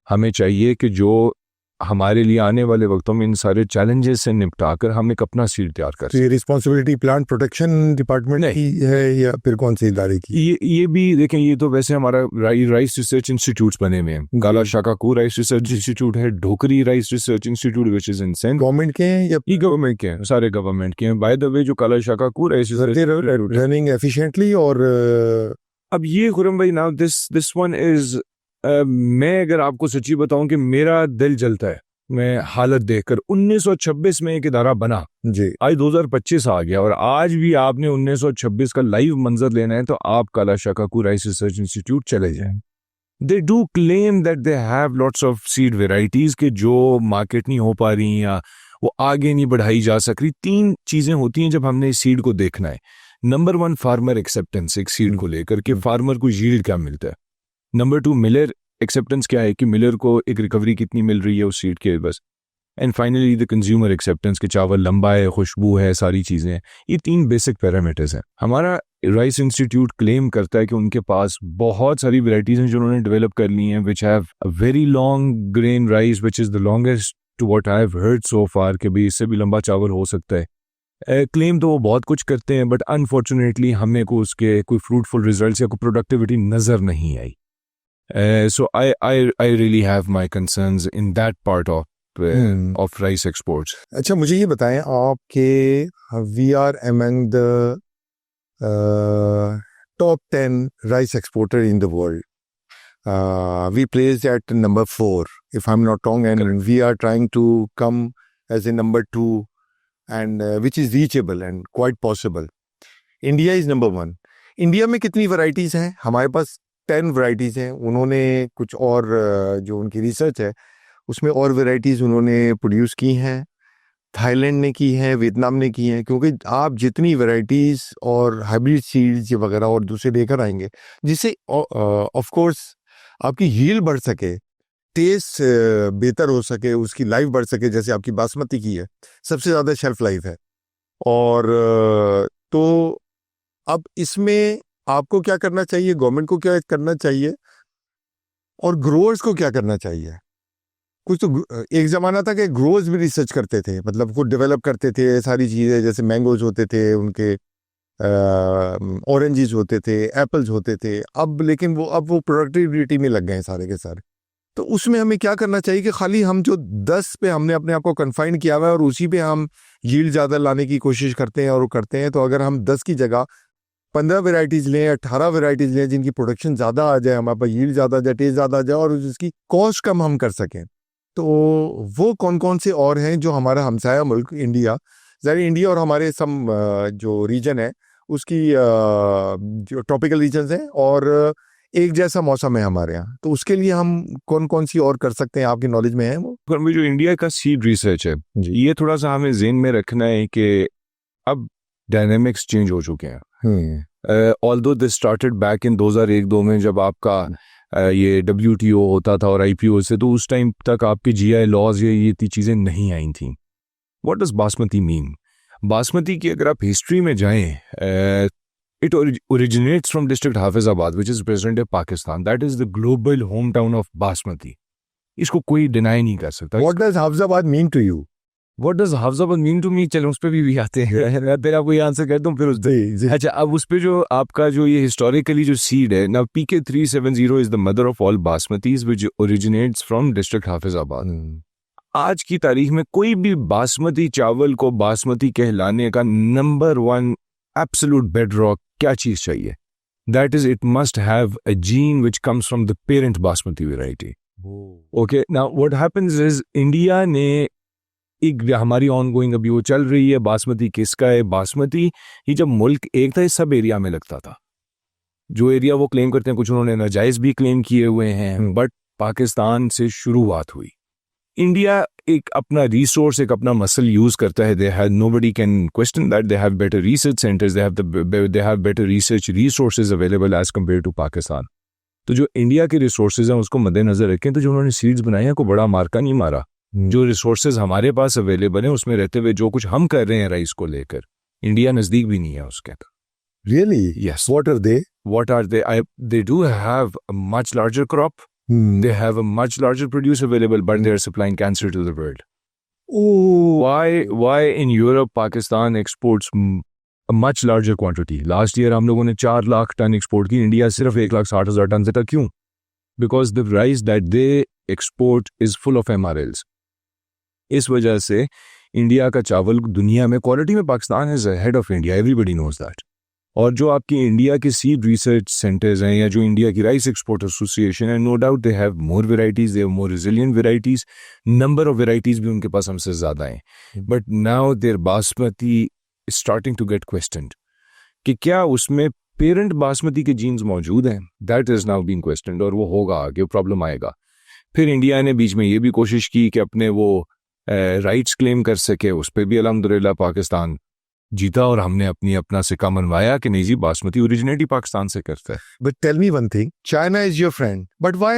हमें चाहिए कि जो हमारे लिए आने वाले वक्तों में इन सारे चैलेंजेस से निपटा कर हम एक अपना सीड तैयार कर तो ये रिस्पॉन्सिबिलिटी प्लांट प्रोटेक्शन डिपार्टमेंट की है या फिर कौन से इदारे की? ये भी देखें, ये तो वैसे हमारा राइस रिसर्च इंस्टीट्यूट्स बने हुए हैं। काला शाकाकू राइस रिसर्च इंस्टीट्यूट है, Dokri rice research institute which is in Sindh. Government के हैं या ये गवर्नमेंट के हैं, सारे गवर्नमेंट के हैं। बाय द वे, जो काला शाकाकू राइस रिसर्च रनिंग एफिशिएंटली और अब ये खुरम भाई, नाउ दिस वन इज, मैं अगर आपको सच्ची बताऊं कि मेरा दिल जलता है मैं हालत देखकर। 1926 में एक इदारा बना जी, आज 2025 आ गया, और आज भी आपने 1926 का लाइव मंजर लेना है तो आप काला शाकाकू राइस रिसर्च इंस्टीट्यूट चले जाएं। They do claim that they have lots of seed varieties के जो मार्केट नहीं हो पा रही या वो आगे नहीं बढ़ाई जा सक रही। 3 चीजें होती हैं जब हमने इस सीड को देखना है। नंबर 1, फार्मर एक्सेप्टेंस, एक सीड को लेकर के फार्मर को यील्ड क्या मिलता है। नंबर 2, मिलर एक्सेप्टेंस, क्या है कि मिलर को एक रिकवरी कितनी मिल रही है उस सीड के बस। And finally the consumer acceptance, के चावल लंबा है, खुशबू है, सारी चीज़ें हैं। ये 3 बेसिक पैरामीटर्स हैं। हमारा राइस इंस्टीट्यूट क्लेम करता है कि उनके पास बहुत सारी वैरायटीज हैं जो उन्होंने डेवलप कर ली हैं, which have a very long grain rice, which is the longest to what I have heard so far, कि भाई इससे भी लंबा चावल हो सकता है। क्लेम तो वो बहुत कुछ करते हैं, बट अनफॉर्चुनेटली हमें को उसके कोई फ्रूटफुल रिजल्ट्स या कोई प्रोडक्टिविटी नज़र नहीं आई। So I really have my concerns in that part of rice exports. अच्छा, मुझे ये बताएं आपके we are among the top 10 rice exporter in the world. We placed at number 4, if I'm not wrong, and Correct. we are trying to come as a number 2, and which is reachable and quite possible. India is number 1. India में कितनी वैरायटीज हैं? हमारे पास 10 वैरायटीज हैं। उन्होंने कुछ और जो उनकी रिसर्च है उसमें और वैरायटीज उन्होंने प्रोड्यूस की हैं। थाईलैंड ने की हैं, वियतनाम ने की हैं, क्योंकि आप जितनी वैरायटीज और हाइब्रिड सीड्स वगैरह और दूसरे लेकर आएंगे जिससे ऑफ कोर्स आपकी यील्ड बढ़ सके, टेस्ट बेहतर हो सके, उसकी लाइफ बढ़ सके, जैसे आपकी बासमती की है, सबसे ज़्यादा शेल्फ लाइफ है। और तो अब इसमें आपको क्या करना चाहिए, गवर्नमेंट को क्या करना चाहिए और ग्रोअर्स को क्या करना चाहिए? कुछ तो एक ज़माना था कि ग्रोअर्स भी रिसर्च करते थे, मतलब खुद डेवलप करते थे सारी चीज़ें, जैसे मैंगोज होते थे उनके, ऑरेंजेस होते थे, एप्पल्स होते थे। अब लेकिन वो प्रोडक्टिविटी में लग गए हैं सारे के सारे। तो उसमें हमें क्या करना चाहिए कि खाली हम जो 10 पे हमने अपने आप को कन्फाइन किया हुआ है और उसी पे हम यील्ड ज़्यादा लाने की कोशिश करते हैं और करते हैं। तो अगर हम 10 की जगह 15 वेराइटीज़ लें, 18 वेराइटीज़ लें जिनकी प्रोडक्शन ज़्यादा आ जाए, हमारे पास यील्ड ज़्यादा आ जाए, टेस्ट ज़्यादा आ जाए और उसकी कॉस्ट कम हम कर सकें, तो वो कौन कौन से और हैं जो हमारा हमसाया मुल्क इंडिया, ज़ाहिर इंडिया और हमारे सम जो रीजन है उसकी जो ट्रॉपिकल रीजन्स हैं और एक जैसा मौसम है हमारे यहाँ, तो उसके लिए हम कौन कौन सी और कर सकते हैं, आपकी नॉलेज में है वो? जो इंडिया का सीड रिसर्च है, ये थोड़ा सा हमें ज़हन में रखना है कि अब डायनेमिक्स चेंज हो चुके हैं। Although this started back in 2001-2 में जब आपका ये WTO होता था और IPO से, तो उस टाइम तक आपके GI लॉज ये इतनी चीज़ें नहीं आई थी। What does basmati mean? Basmati की अगर आप हिस्ट्री में जाएं, It originates from district Hafizabad, which is present day Pakistan. That is the global hometown of Basmati. इसको कोई डिनाई नहीं कर सकता. What does Hafizabad mean to you? What does Hafizabad mean to me? चलो उस पर भी आते हैं. मैं पहले आपको ये आंसर कर दूं फिर उस अच्छा अब उस पे जो आपका जो ये हिस्टोरिकली जो सीड है ना, PK370 is the mother of all Basmatis, which originates from district Hafizabad. आज की तारीख में कोई भी बासमती चावल को बासमती कहलाने का नंबर 1 एब्सोल्यूट बेडरॉक क्या चीज चाहिए? That is it must have a gene which comes from the parent basmati variety. Okay, now what happens is India ने एक हमारी ऑनगोइंग अभी वो चल रही है, बासमती किसका है? बासमती ये जब मुल्क एक था ये सब एरिया में लगता था. जो एरिया वो क्लेम करते हैं, कुछ उन्होंने नाजायज भी क्लेम किए हुए हैं, बट पाकिस्तान से शुरुआत हुई. इंडिया एक अपना रिसोर्स, एक अपना मसल यूज करता है. They have nobody can question that. They have better research centres, they have better research resources available as compared to Pakistan. तो जो इंडिया के रिसोर्सेज हैं उसको मद्देनजर रखें. तो जो उन्होंने सीड्स बनाए हैं को बड़ा मार्का नहीं मारा. जो रिसोर्सेज हमारे पास अवेलेबल हैं उसमें रहते हुए जो कुछ हम कर रहे हैं राइस को लेकर, इंडिया नजदीक भी नहीं है उसके. Really? Yes. What are they? What are they? They do have a much larger crop. They have a much larger produce available, but they are supplying cancer to the world. Oh, Why in Europe, Pakistan exports a much larger quantity? Last year हम लोगों ने 4 लाख टन एक्सपोर्ट की, इंडिया सिर्फ 1,60,000 टन से था. क्यों? Because the rice that they export is full of MRLs. इस वजह से इंडिया का चावल दुनिया में क्वालिटी में Pakistan is ahead of India. Everybody knows that. और जो आपकी इंडिया के सीड रिसर्च सेंटर्स हैं या जो इंडिया की राइस एक्सपोर्ट एसोसिएशन है, no doubt they have more varieties, they have more resilient varieties. Number of varieties भी उनके पास हमसे ज़्यादा हैं. But now their basmati starting to get questioned कि क्या उसमें पेरेंट बासमती के जीन्स मौजूद हैं. That is now being questioned और वो होगा आगे, प्रॉब्लम आएगा. फिर इंडिया ने बीच में ये भी कोशिश की कि अपने वो राइट्स क्लेम कर सके. उस पर भी अल्हम्दुलिल्लाह पाकिस्तान जीता और हमने अपना सिक्का मनवाया कि नहीं जी बासमती ओरिजिनेट ही पाकिस्तान से करता है. but tell me one thing. China is your friend, but why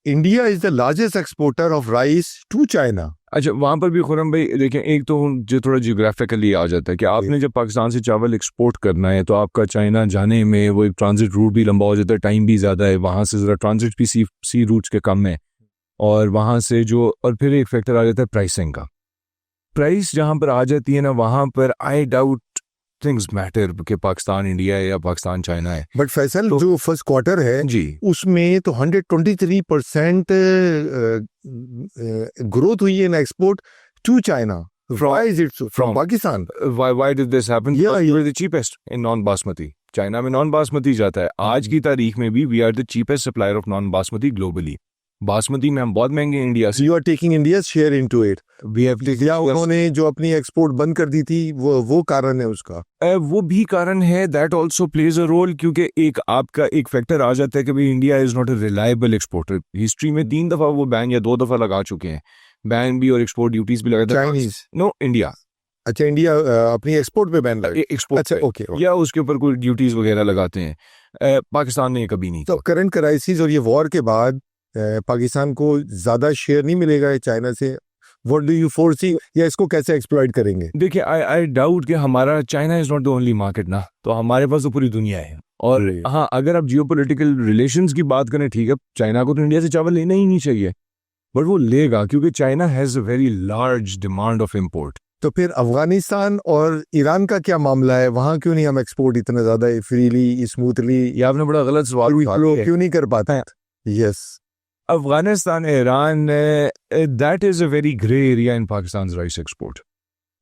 India is the largest exporter of rice to China? अच्छा, वहाँ पर भी खुरम भाई देखें, एक तो जो थोड़ा जियोग्राफिकली आ जाता है कि आपने जब पाकिस्तान से चावल एक्सपोर्ट करना है तो आपका चाइना जाने में वो एक ट्रांजिट रूट भी लंबा हो जाता है, टाइम भी ज़्यादा है. वहाँ से ज़रा ट्रांजिट भी सी रूट्स के कम है. और वहाँ से जो और फिर एक फैक्टर आ जाता है प्राइसिंग का. प्राइस जहाँ पर आ जाती है ना, वहाँ पर आई डाउट थिंग्स मैटर कि पाकिस्तान इंडिया है या पाकिस्तान चाइना है. बट फैसल तो- जो फर्स्ट क्वार्टर है जी, उसमें तो 123% ग्रोथ हुई है in export to China. Why is it so? From from- Pakistan? why did this happen? Yeah, Because we were the cheapest in non basmati. China में नॉन बासमती जाता है. आज की तारीख में भी we are the cheapest supplier of non basmati globally. Basmati में हम बहुत महंगे हैं इंडिया So से. you are taking India's share into it. We have या उन्होंने जो अपनी एक्सपोर्ट बंद कर दी थी वो कारण है उसका. वो भी कारण है. That also plays a role, क्योंकि एक आपका एक फैक्टर आ जाता है कि भाई India is not a reliable exporter. History में 3 दफा वो बैन या 2 दफा लगा चुके हैं. बैन भी और एक्सपोर्ट ड्यूटीज भी लगाते हैं. Chinese? नो, इंडिया अच्छा, इंडिया अपनी एक्सपोर्ट पे बैन लगा. एक्सपोर्ट अच्छा, ओके. या उसके ऊपर कोई ड्यूटीज वगैरह लगाते हैं. पाकिस्तान ने कभी नहीं. तो करंट क्राइसिस और ये वॉर के बाद पाकिस्तान को ज्यादा शेयर नहीं मिलेगा चाइना से. व्हाट डू यू फोरसी, या इसको कैसे एक्सप्लॉइट करेंगे? देखिए, आई डाउट कि हमारा China is not the only market ना. तो हमारे पास तो पूरी दुनिया है. और हाँ, अगर आप जियोपॉलिटिकल रिलेशंस की बात करें, ठीक है, चाइना को तो इंडिया से चावल लेना ही नहीं चाहिए, बट वो लेगा क्योंकि China has a very large demand of import. तो फिर अफगानिस्तान और ईरान का क्या मामला है? वहां क्यों नहीं हम एक्सपोर्ट इतना ज्यादा फ्रीली स्मूथली ये आपने बड़ा गलत सवाल पूछा. क्यों नहीं कर पाते? Yes. Afghanistan, Iran, that is a very grey area in Pakistan rice export.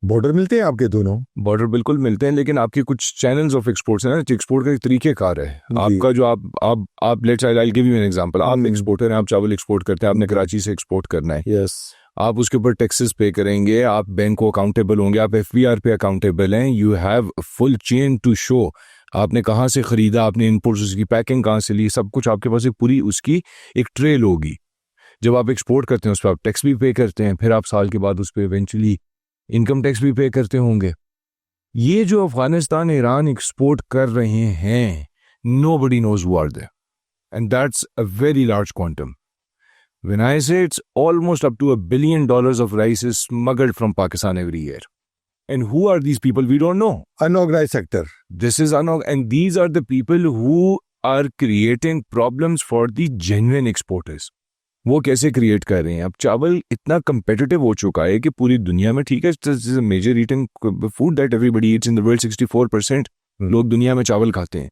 Border मिलते हैं आपके दोनों? बॉर्डर बिल्कुल मिलते हैं, लेकिन आपके कुछ चैनल्स ऑफ एक्सपोर्ट्स हैं ना. एक्सपोर्ट का एक तरीकेकार है आपका. जो आप let's I give you an example. आप एक्सपोर्टर हैं, आप चावल एक्सपोर्ट करते हैं, आपने कराची से एक्सपोर्ट करना है. यस. आप उसके ऊपर टैक्सेस पे करेंगे, आप बैंक को अकाउंटेबल होंगे, आप FBR पे अकाउंटेबल हैं. You have full chain to show. आपने कहाँ से खरीदा, आपने इनपुट्स, उसकी पैकिंग कहाँ से ली, सब कुछ आपके पास एक पूरी उसकी एक ट्रेल होगी. जब आप एक्सपोर्ट करते हैं उस पर आप टैक्स भी पे करते हैं, फिर आप साल के बाद उस पर इवेंचुअली इनकम टैक्स भी पे करते होंगे. ये जो अफगानिस्तान ईरान एक्सपोर्ट कर रहे हैं, nobody knows who are they, and that's a very large quantum. When I say it's almost up to $1 billion of rice is smuggled from Pakistan every year. And who are these people? We don't know. Unorganized sector. This is and these are the people who are creating problems for the genuine exporters. वो कैसे क्रिएट कर रहे हैं? अब चावल इतना competitive हो चुका है कि पूरी दुनिया में, ठीक है, this is a major eating food that everybody eats in the world. 64% लोग दुनिया में चावल खाते हैं.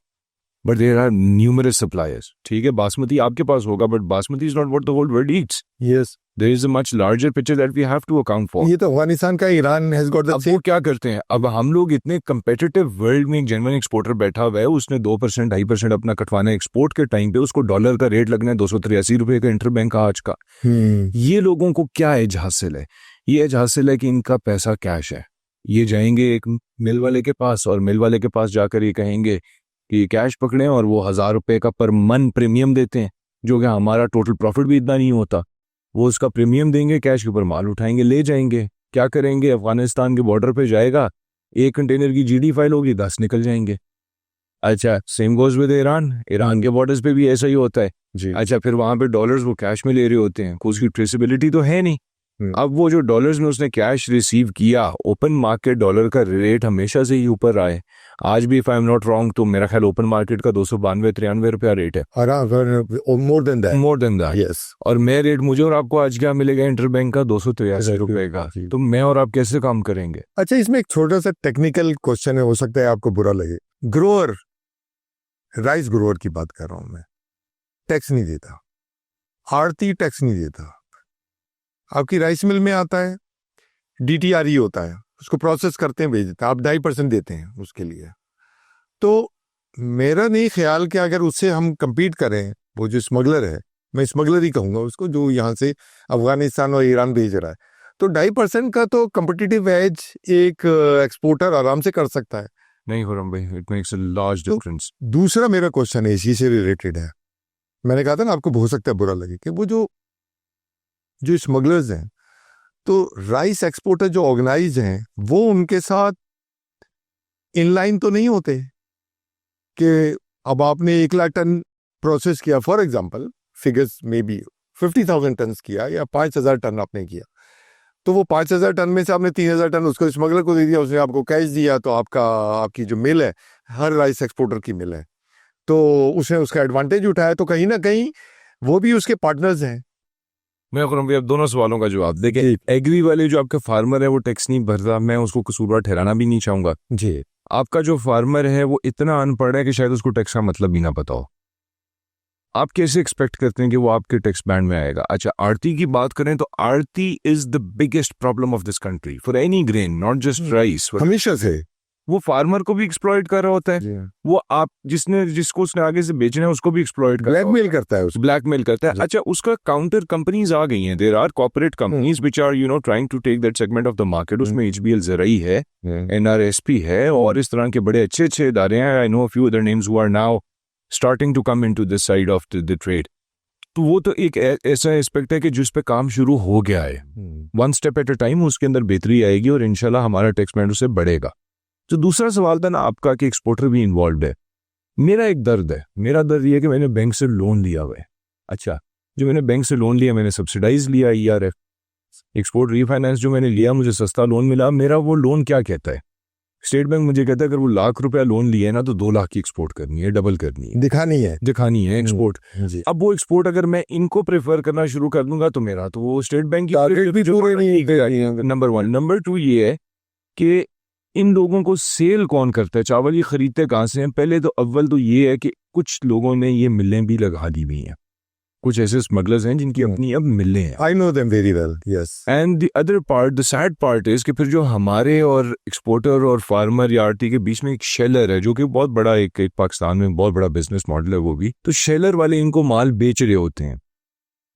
But there are numerous suppliers. ठीक है, बासमती आपके पास होगा, but basmati is not what the whole world eats. Yes. There is a much larger picture that we have to account for. ये तो अफगानिस्तान का, ईरान has got the अब वो क्या करते हैं? अब हम लोग इतने competitive world में एक genuine exporter बैठा हुआ है, उसने 2% 2.5% अपना कटवाना है एक्सपोर्ट के टाइम पे, उसको डॉलर का रेट लगना है 283 रुपए का इंटरबैंक का आज का. ये लोगों को क्या एज हासिल है? ये एज हासिल है कि इनका पैसा कैश है. ये जाएंगे एक मिल वाले के पास और मिल वाले के पास जाकर ये कहेंगे कि कैश पकड़े और वो 1000 रुपए का पर मन प्रीमियम देते हैं, जो कि हमारा टोटल प्रॉफिट भी इतना नहीं होता. वो उसका प्रीमियम देंगे, कैश के ऊपर माल उठाएंगे, ले जाएंगे. क्या करेंगे? अफगानिस्तान के बॉर्डर पे जाएगा, 1 कंटेनर की जीडी फाइल होगी, 10 निकल जाएंगे. अच्छा, same goes with Iran. Iran के बॉर्डर्स पे भी ऐसा ही होता है जी. अच्छा, फिर वहां पे डॉलर्स वो कैश में ले रहे होते हैं, उसकी ट्रेसेबिलिटी तो है नहीं. अब वो जो डॉलर्स में उसने कैश रिसीव किया, ओपन मार्केट डॉलर का रेट हमेशा से ही ऊपर रहा है. आज भी if I am not wrong तो मेरा ख्याल ओपन मार्केट का 292-93 रुपया रेट है. More than that. More than that. Yes. और मैं रेट मुझे और आपको आज क्या मिलेगा इंटरबैंक का? 283 रुपए का. तो मैं और आप कैसे काम करेंगे? अच्छा, इसमें एक छोटा सा टेक्निकल क्वेश्चन है, हो सकता है आपको बुरा लगे. ग्रोअर, राइस ग्रोअर की बात कर रहा हूं मैं, टैक्स नहीं देता. आड़ती टैक्स नहीं देता. आपकी राइस मिल में आता है, DTRE होता है, उसको प्रोसेस करते हैं, भेज देते हैं, आप 2.5% देते हैं उसके लिए. तो मेरा नहीं ख्याल कि अगर उससे हम compete करें, वो जो स्मगलर है, मैं स्मगलर ही कहूँगा उसको, जो यहाँ से अफगानिस्तान और ईरान भेज रहा है, तो 2.5% का तो कम्पिटिटिव एज एक एक्सपोर्टर आराम से कर सकता है. नहीं खुरम भाई, it makes a large difference. दूसरा मेरा क्वेश्चन है, इसी से रिलेटेड है. मैंने कहा था ना आपको हो सकता है बुरा लगे, कि वो जो स्मगलर्स हैं, तो राइस एक्सपोर्टर जो ऑर्गेनाइज हैं, वो उनके साथ इनलाइन तो नहीं होते कि अब आपने 1 लाख टन प्रोसेस किया, फॉर एग्जांपल फिगर्स में भी 50,000 टन किया या 5,000 टन आपने किया, तो वो 5,000 टन में से आपने 3,000 टन उसको स्मगलर को दे दिया, उसने आपको कैश दिया, तो आपकी जो मिल है, हर राइस एक्सपोर्टर की मिल है, तो उसने उसका एडवांटेज उठाया. तो कहीं ना कहीं वो भी उसके पार्टनर्स हैं. मैं खुरम भाई अब दोनों सवालों का जवाब देखिए. एग्री वाले जो आपका फार्मर है वो टैक्स नहीं भरता, मैं उसको कसूरवार ठहराना भी नहीं चाहूंगा जी. आपका जो फार्मर है वो इतना अनपढ़ है कि शायद उसको टैक्स का मतलब भी ना पता हो. आप कैसे एक्सपेक्ट करते हैं कि वो आपके टैक्स बैंड में आएगा? अच्छा, आड़ती की बात करें तो aarhti is the biggest problem of this country for any grain, not just rice. हमेशा से वो फार्मर को भी एक्सप्लॉइट कर रहा होता है. वो आप जिसको उसने आगे से बेचना है उसको भी एक्सप्लॉइट कर, ब्लैकमेल करता है, ब्लैकमेल करता है. अच्छा, उसका काउंटर कंपनीज आ गई हैं. There are corporate companies which are trying to take that segment of the market. उसमें HBL ज़राई है, NRSP है, और इस तरह के बड़े अच्छे इदारे हैं. I know a few other names who are now starting to come into this side of the trade. तो वो तो एक ऐसा एस्पेक्ट है कि जिस पे काम शुरू हो गया है. 1 स्टेप एट अ टाइम उसके अंदर बेहतरी आएगी और इंशाल्लाह हमारा टैक्स बैंड उससे बढ़ेगा. तो दूसरा सवाल था ना आपका कि एक्सपोर्टर भी इन्वॉल्व है. मेरा एक दर्द है. मेरा दर्द ये है कि मैंने बैंक से लोन लिया हुआ है. अच्छा, जो मैंने बैंक से लोन लिया, मैंने सब्सिडाइज लिया, ERF एक्सपोर्ट रीफाइनेंस जो मैंने लिया, मुझे सस्ता लोन मिला. मेरा वो लोन क्या कहता है? स्टेट बैंक मुझे कहता है अगर वो ₹1,00,000 लोन लिया है ना तो 2 लाख की एक्सपोर्ट करनी है, डबल करनी है, दिखानी है एक्सपोर्ट. अब वो एक्सपोर्ट अगर मैं इनको प्रेफर करना शुरू कर दूंगा तो मेरा तो वो स्टेट बैंक की नंबर 1. नंबर 2 ये है कि इन लोगों को सेल कौन करता है? चावल ये खरीदते कहाँ से हैं? पहले तो अव्वल तो ये है कि कुछ लोगों ने ये मिलें भी लगा दी हुई हैं. कुछ ऐसे स्मगलर्स हैं जिनकी अपनी अब मिलें हैं. I know them very well, yes. And the other part, the sad part is कि फिर जो हमारे और एक्सपोर्टर और फार्मर या आड़ती के बीच में एक शेलर है, जो कि बहुत बड़ा एक पाकिस्तान में बहुत बड़ा बिजनेस मॉडल है वो भी. तो शेलर वाले इनको माल बेच रहे होते हैं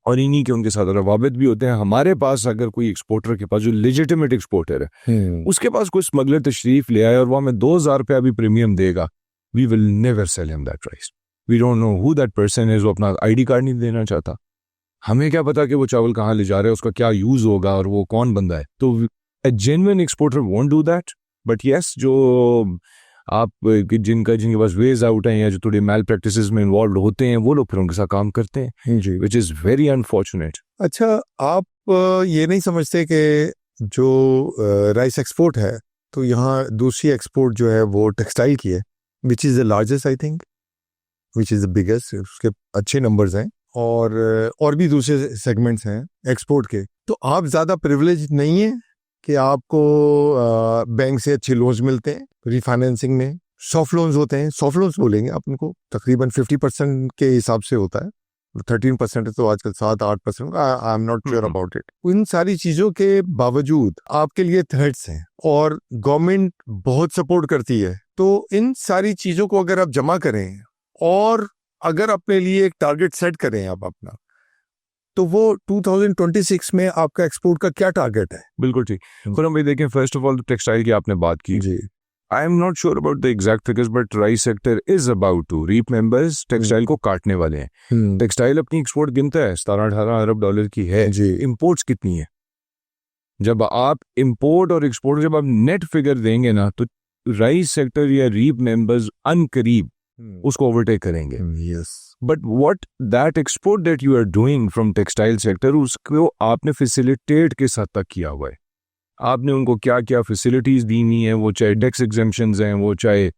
और इन्हीं के उनके साथ रवाबित भी होते हैं. हमारे पास अगर कोई एक्सपोर्टर के पास जो लेजिटिमेट एक्सपोर्टर है, उसके पास कोई स्मगलर तशरीफ ले आए और वो हमें 2,000 रुपया भी प्रीमियम देगा, we will never sell him that rice. We don't know who that person is. वो अपना ID कार्ड नहीं देना चाहता. हमें क्या पता कि वो चावल कहाँ ले जा रहे हैं, उसका क्या यूज होगा और वो कौन बंदा है. तो a genuine exporter won't do that. But yes, जो आप जिनके पास वेज आउट हैं या जो थोड़े मैल प्रैक्टिसेस में इन्वॉल्व होते हैं, वो लोग फिर उनके साथ काम करते हैं, विच इज वेरी अनफॉर्चुनेट. अच्छा, आप ये नहीं समझते कि जो राइस एक्सपोर्ट है, तो यहाँ दूसरी एक्सपोर्ट जो है वो टेक्सटाइल की है, विच is the largest I think, which is the biggest, उसके अच्छे नंबर्स हैं, और भी दूसरे सेगमेंट्स हैं एक्सपोर्ट के। तो आप ज़्यादा प्रिविलेज नहीं है कि आपको बैंक से अच्छे लोन्स मिलते हैं रिफाइनेंसिंग में, सॉफ्ट लोन्स होते हैं, सॉफ्ट लोन्स बोलेंगे आप उनको, तकरीबन 50% के हिसाब से होता है, 13% है तो आजकल 7-8%, I am not sure about it. इन सारी चीज़ों के बावजूद आपके लिए थ्रेट्स हैं और गवर्नमेंट बहुत सपोर्ट करती है, तो इन सारी चीज़ों को अगर आप जमा करें और अगर अपने लिए एक टारगेट सेट करें आप अपना, तो वो 2026 में आपका एक्सपोर्ट का क्या टारगेट है? बिल्कुल ठीक। खुरम भाई देखें, फर्स्ट ऑफ ऑल टेक्सटाइल की आपने बात की जी, I am not sure about the exact figures but rice sector is about to REAP members textile को काटने वाले हैं। टेक्सटाइल अपनी एक्सपोर्ट गिनता है 17-18 अरब डॉलर की है जी। इंपोर्ट्स कितनी है? जब आप इंपोर्ट और एक्सपोर्ट जब आप नेट फिगर देंगे ना तो राइस सेक्टर या रीप मेंबर्स अनकरीब उसको ओवरटेक करेंगे। Yes, but what that export that you are doing from textile sector उसको आपने फैसिलिटेट किस हद तक किया हुआ है? आपने उनको क्या क्या फैसिलिटीज दी हुई हैं, वो चाहे टैक्स एग्जेम्पशंस हैं, वो चाहे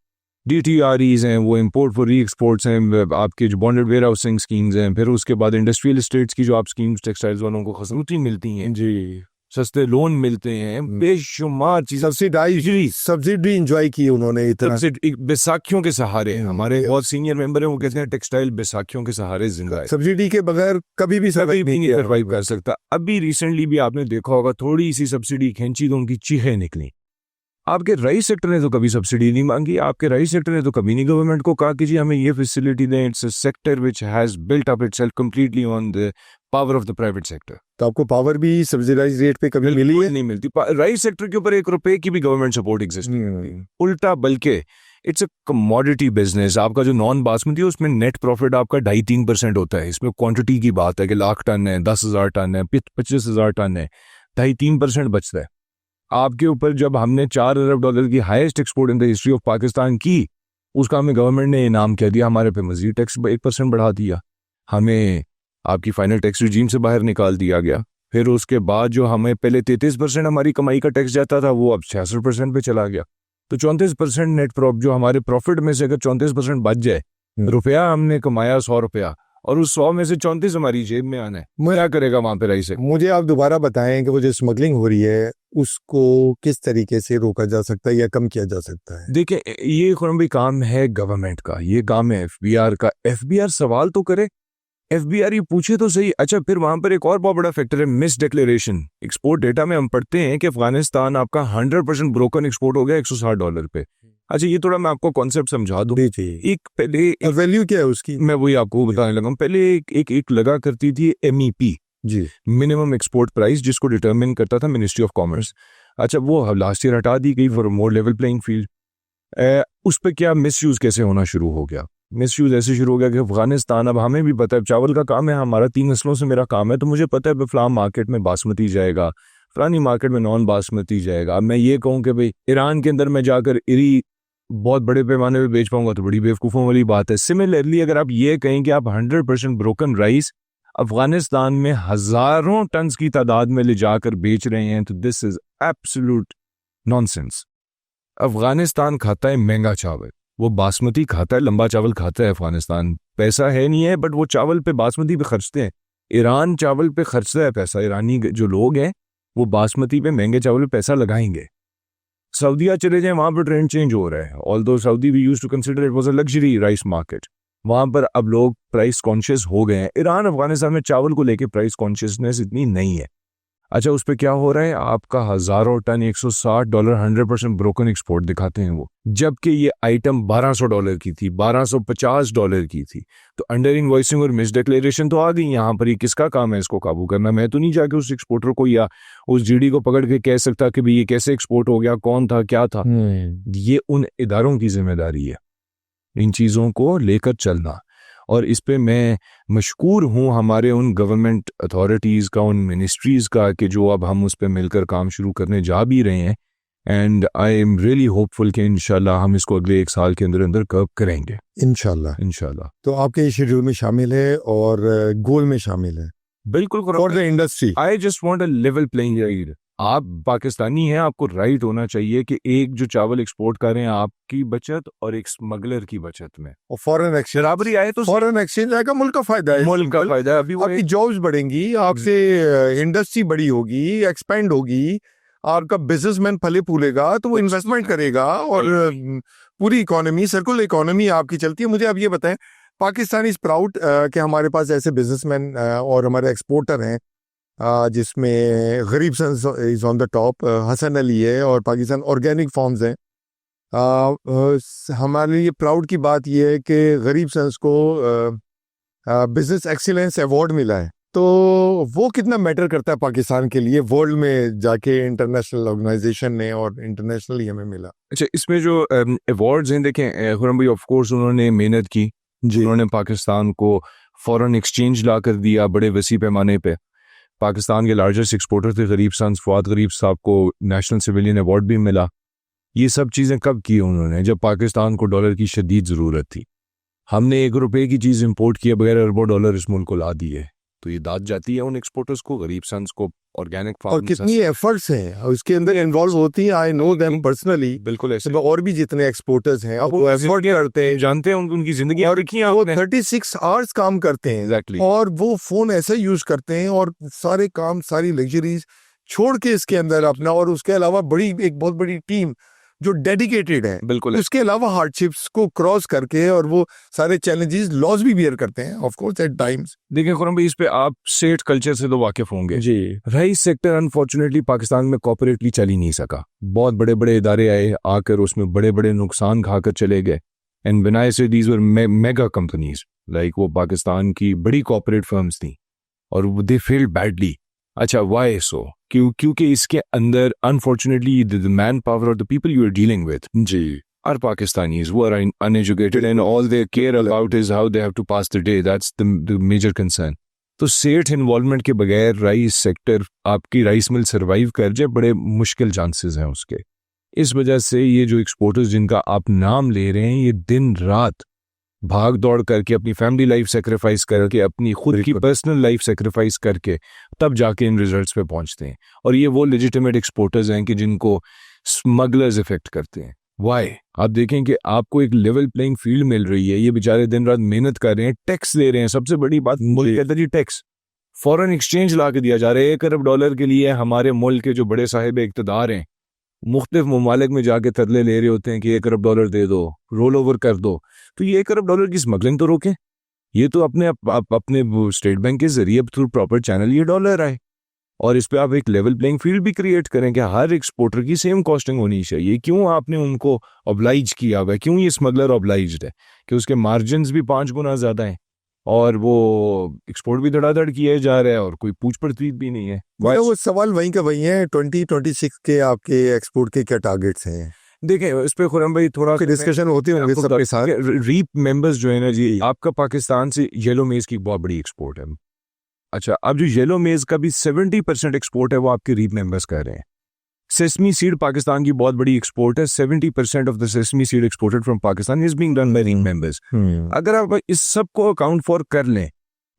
DTREs हैं, वो इंपोर्ट फॉर री एक्सपोर्ट्स हैं, आपके जो बॉन्डेड वेयर हाउसिंग स्कीम्स हैं, फिर उसके बाद इंडस्ट्रियल एस्टेट्स की जो आप स्कीम्स टेक्सटाइल्स वालों को खसूती मिलती हैं जी, सस्ते लोन मिलते हैं, बेशुमार चीज़ें सब्सिडी एंजॉय की उन्होंने इतना। सब्सिडी बैसाखियों के सहारे। हमारे बहुत सीनियर मेंबर हैं वो कहते हैं टेक्सटाइल बैसाखियों के सहारे जिंदा है, सब्सिडी के बगैर कभी भी नहीं सर्वाइव कर सकता। अभी रिसेंटली भी आपने देखा होगा थोड़ी सी सब्सिडी खींची तो उनकी चीखें निकली। आपके राइस सेक्टर ने तो कभी सब्सिडी नहीं मांगी, आपके राइस सेक्टर ने तो कभी नहीं गवर्नमेंट को कहा कि जी हमें ये फैसिलिटी दें। It's a sector which has built up itself completely on the power of the private sector. तो आपको पावर भी सब्सिडाइज रेट पे कभी मिली है? नहीं मिलती। राइस सेक्टर के ऊपर 1 रुपए की भी गवर्नमेंट सपोर्ट एग्जिस्ट नहीं, उल्टा बल्कि इट्स अ कमोडिटी बिजनेस। आपका जो नॉन बासमती है उसमें नेट प्रॉफिट आपका 2.5-3% होता है। इसमें क्वांटिटी की बात है कि 1,00,000 टन है, 10,000 टन है, 25,000 टन है, 2.5-3% बचता है आपके ऊपर। जब हमने 4 अरब डॉलर की highest export in the history of Pakistan की, उसका हमें गवर्नमेंट ने इनाम कह दिया, हमारे पे मजीद टैक्स 1% बढ़ा दिया, हमें आपकी फाइनल टैक्स रिजीम से बाहर निकाल दिया गया। फिर उसके बाद जो हमें पहले 33% हमारी कमाई का टैक्स जाता था वो अब 66% पे चला गया। तो 34% नेट प्रॉफिट जो हमारे प्रॉफिट में से अगर 34% बच जाए, रुपया हमने कमाया 100 रुपया और उस 100 में से 34 हमारी जेब में आना है, क्या करेगा वहां पे राइस? मुझे आप दोबारा बताएं कि वो जो स्मगलिंग हो रही है उसको किस तरीके से रोका जा सकता है या कम किया जा सकता है? देखिए ये खुरम भी काम है गवर्नमेंट का, ये काम है FBR का। FBR सवाल तो करे, FBR ये पूछे तो सही। अच्छा, फिर वहां पर एक और बहुत बड़ा फैक्टर है मिस डिक्लेरेशन। एक्सपोर्ट डेटा में हम पढ़ते हैं कि अफगानिस्तान आपका 100% ब्रोकन एक्सपोर्ट हो गया $160 पे। अच्छा, ये थोड़ा मैं आपको कॉन्सेप्ट समझा दूं। एक पहले वैल्यू क्या है उसकी? मैं वही आपको बताने लगा। पहले एक लगा करती थी MEP जी, मिनिमम एक्सपोर्ट प्राइस, जिसको डिटरमिन करता था मिनिस्ट्री ऑफ कॉमर्स। अच्छा, वो लास्ट ईयर हटा दी गई for more level playing field. उस पर क्या मिसयूज कैसे होना शुरू हो गया? मिसयूज ऐसे शुरू हो गया कि अफगानिस्तान, अब हमें भी पता है चावल का काम है हमारा, 3 नस्लों से मेरा काम है, तो मुझे पता है फलां मार्केट में बासमती जाएगा, फलानी मार्केट में नॉन बासमती जाएगा। अब मैं ये कहूँ कि भाई ईरान के अंदर मैं जाकर इरी बहुत बड़े पैमाने पे बेच पाऊंगा तो बड़ी बेवकूफ़ों वाली बात है। सिमिलरली अगर आप ये कहें कि आप 100% ब्रोकन राइस अफगानिस्तान में हजारों टन की तादाद में ले जाकर बेच रहे हैं, तो this is absolute nonsense. Afghanistan खाता है महंगा चावल, वो बासमती खाता है, लंबा चावल खाता है। अफगानिस्तान पैसा है नहीं है बट वो चावल पे बासमती पे खर्चते हैं। ईरान चावल पे खर्चता है पैसा, ईरानी जो लोग हैं वो बासमती पे महंगे चावल पे पैसा लगाएंगे। सऊदीया चले जाएं, वहां पर ट्रेंड चेंज हो रहा है। Although Saudi we used to consider it was a luxury rice market, वहां पर अब लोग प्राइस कॉन्शियस हो गए हैं। ईरान अफगानिस्तान में चावल को लेके प्राइस कॉन्शियसनेस इतनी नहीं है। अच्छा, उस पर क्या हो रहा है, आपका हजारों टन $160 100% ब्रोकन एक्सपोर्ट दिखाते हैं वो, जबकि ये आइटम $1,200 की थी, $1,250 की थी। तो अंडर इनवॉइसिंग और मिस डिक्लेरेशन तो आ गई यहाँ पर। ये किसका काम है इसको काबू करना? मैं तो नहीं जाके उस एक्सपोर्टर को या उस GD को पकड़ के कह सकता कि भाई ये कैसे एक्सपोर्ट हो गया, कौन था, क्या था। ये उन इदारों की जिम्मेदारी है इन चीज़ों को लेकर चलना। और इस पे मैं मशकूर हूँ हमारे उन गवर्नमेंट अथॉरिटीज़ का, उन मिनिस्ट्रीज़ का, कि जो अब हम उस पे मिलकर काम शुरू करने जा भी रहे हैं। And I am really hopeful कि इंशाल्लाह हम इसको अगले 1 साल के अंदर अंदर कवर करेंगे इंशाल्लाह। तो आपके शेड्यूल में शामिल है और गोल में शामिल है? बिल्कुल for the industry I just want a level playing field. आप पाकिस्तानी हैं, आपको राइट होना चाहिए कि एक जो चावल एक्सपोर्ट कर रहे हैं आपकी बचत और एक स्मगलर की बचत में और फॉरेन एक्सचेंज, बराबरी आए तो फॉरेन एक्सचेंज आएगा, मुल्क का फायदा है, मुल्क का फायदा है। अभी वो आपकी जॉब्स बढ़ेंगी, आपसे इंडस्ट्री बड़ी होगी, एक्सपेंड होगी, आपका बिजनेसमैन फले फूलेगा तो वो इन्वेस्टमेंट करेगा और पूरी इकोनॉमी, सर्कुलर इकोनॉमी आपकी चलती है। मुझे आप ये बताएं, पाकिस्तान इज प्राउड कि हमारे पास ऐसे बिजनेसमैन और हमारे एक्सपोर्टर हैं, जिसमें Garib sons is on the top, Hasan Ali है और पाकिस्तान ऑर्गेनिक फार्म्स हैं। हमारे लिए प्राउड की बात यह है कि गरीब सन्स को बिजनेस एक्सीलेंस अवार्ड मिला है। तो वो कितना मैटर करता है पाकिस्तान के लिए वर्ल्ड में जाके, इंटरनेशनल ऑर्गेनाइजेशन ने और इंटरनेशनली हमें मिला। अच्छा, इसमें जो अवार्ड्स हैं, देखें खुरम भाई, ऑफ कोर्स उन्होंने मेहनत की जी, उन्होंने पाकिस्तान को फॉरेन एक्सचेंज ला कर दिया बड़े वसी पैमाने पे। पाकिस्तान के लार्जेस्ट एक्सपोर्टर थे गरीब सन्स, फवाद गरीब साहब को नेशनल सिविलियन अवार्ड भी मिला। ये सब चीज़ें कब की उन्होंने? जब पाकिस्तान को डॉलर की शदीद ज़रूरत थी। हमने ₹1 की चीज़ इंपोर्ट किए बगैर अरबों डॉलर इस मुल्क को ला दिए, तो ये दाद जाती है उन एक्सपोर्टर्स को, गरीब सन्स को, ऑर्गेनिक फार्म। और कितनी एफर्ट्स हैं उसके अंदर इन्वॉल्व होती हैं, आई नो देम पर्सनली। बिल्कुल ऐसे और भी जितने एक्सपोर्टर्स हैं अब वो एफर्ट करते हैं, जानते हैं उनकी जिंदगी और वो 36 आवर्स काम करते हैं Exactly. और वो फोन ऐसे यूज करते हैं और सारे काम, सारी लग्जरीज छोड़ के इसके अंदर अपना, और उसके अलावा एक बहुत बड़ी टीम जो डेडिकेटेड है, बिल्कुल उसके अलावा हार्डशिप्स को क्रॉस करके, और वो सारे चैलेंजेस, लॉस भी बियर करते हैं ऑफ कोर्स एट टाइम्स। देखिए खुरम भाई, इस पे आप स्टेट कल्चर से तो वाकिफ होंगे जी। राइस सेक्टर अनफॉर्चुनेटली पाकिस्तान में कॉर्पोरेटली चल ही नहीं सका। बहुत बड़े बड़े इदारे आए आकर, उसमें बड़े बड़े नुकसान खाकर चले गए। And when I say these were mega companies, like वो पाकिस्तान की बड़ी कॉर्पोरेट फर्म्स थी और दे फेल्ड बैडली। अच्छा, वाई सो? क्योंकि इसके अंदर अनफॉर्चुनेटली द मैन पावर और the people you are dealing with जी are Pakistanis, who are uneducated and all they care about is how they have to pass the day. That's the major concern. तो सेठ इन्वॉल्वमेंट के बगैर राइस सेक्टर, आपकी राइस मिल सर्वाइव कर जाए, बड़े मुश्किल चांसेस हैं उसके। इस वजह से ये जो एक्सपोर्टर्स जिनका आप नाम ले रहे हैं, ये दिन रात भाग दौड़ करके, अपनी फैमिली लाइफ सेक्रीफाइस करके, अपनी खुद की पर्सनल लाइफ सेक्रीफाइस करके तब जाके इन रिजल्ट्स पे पहुंचते हैं। और ये वो लेजिटिमेट एक्सपोर्टर्स हैं कि जिनको स्मगलर्स इफेक्ट करते हैं। वाई? आप देखें कि आपको एक लेवल प्लेइंग फील्ड मिल रही है, ये बेचारे दिन रात मेहनत कर रहे हैं, टैक्स दे रहे हैं। सबसे बड़ी बात मुल्क कहता है जी टैक्स, फॉरेन एक्सचेंज ला के दिया जा रहा है। $1 अरब के लिए हमारे मुल्क के जो बड़े साहिब इक़्तिदार हैं मुख्तलिफ ममालिक में जाके तरले ले रहे होते हैं कि $1 अरब दे दो, रोल ओवर कर दो। तो ये $1 की स्मगलिंग तो रोकें। ये तो अपने स्टेट बैंक के जरिए थ्रू प्रॉपर चैनल ये डॉलर आए, और इस पे आप एक लेवल प्लेइंग फील्ड भी क्रिएट करें कि हर एक्सपोर्टर की सेम कॉस्टिंग होनी चाहिए। क्यों आपने उनको ऑब्लाइज किया हुआ है? क्यों ये स्मगलर ऑब्लाइज्ड है कि उसके मार्जिन्स भी 5 गुना ज़्यादा हैं और वो एक्सपोर्ट भी धड़ाधड़ किया जा रहा है और कोई पूछ परतीत भी नहीं है? वो सवाल वहीं का वहीं है। 2026 के आपके एक्सपोर्ट के क्या टारगेट्स हैं? देखें, इस पे खुरम भाई थोड़ा डिस्कशन होती होंगे सबके साथ। रीप मेंबर्स जो है ना जी, आपका पाकिस्तान से येलो मेज की बहुत बड़ी एक्सपोर्ट है। अच्छा, अब जो येलो मेज का भी 70% एक्सपोर्ट है वो आपके रीप मेंबर्स कर रहे हैं। सेसमी सीड पाकिस्तान की बहुत बड़ी एक्सपोर्ट है। 70% of the sesame seed exported from Pakistan is being done by REAP members. अगर आप इस सब को अकाउंट फॉर कर लें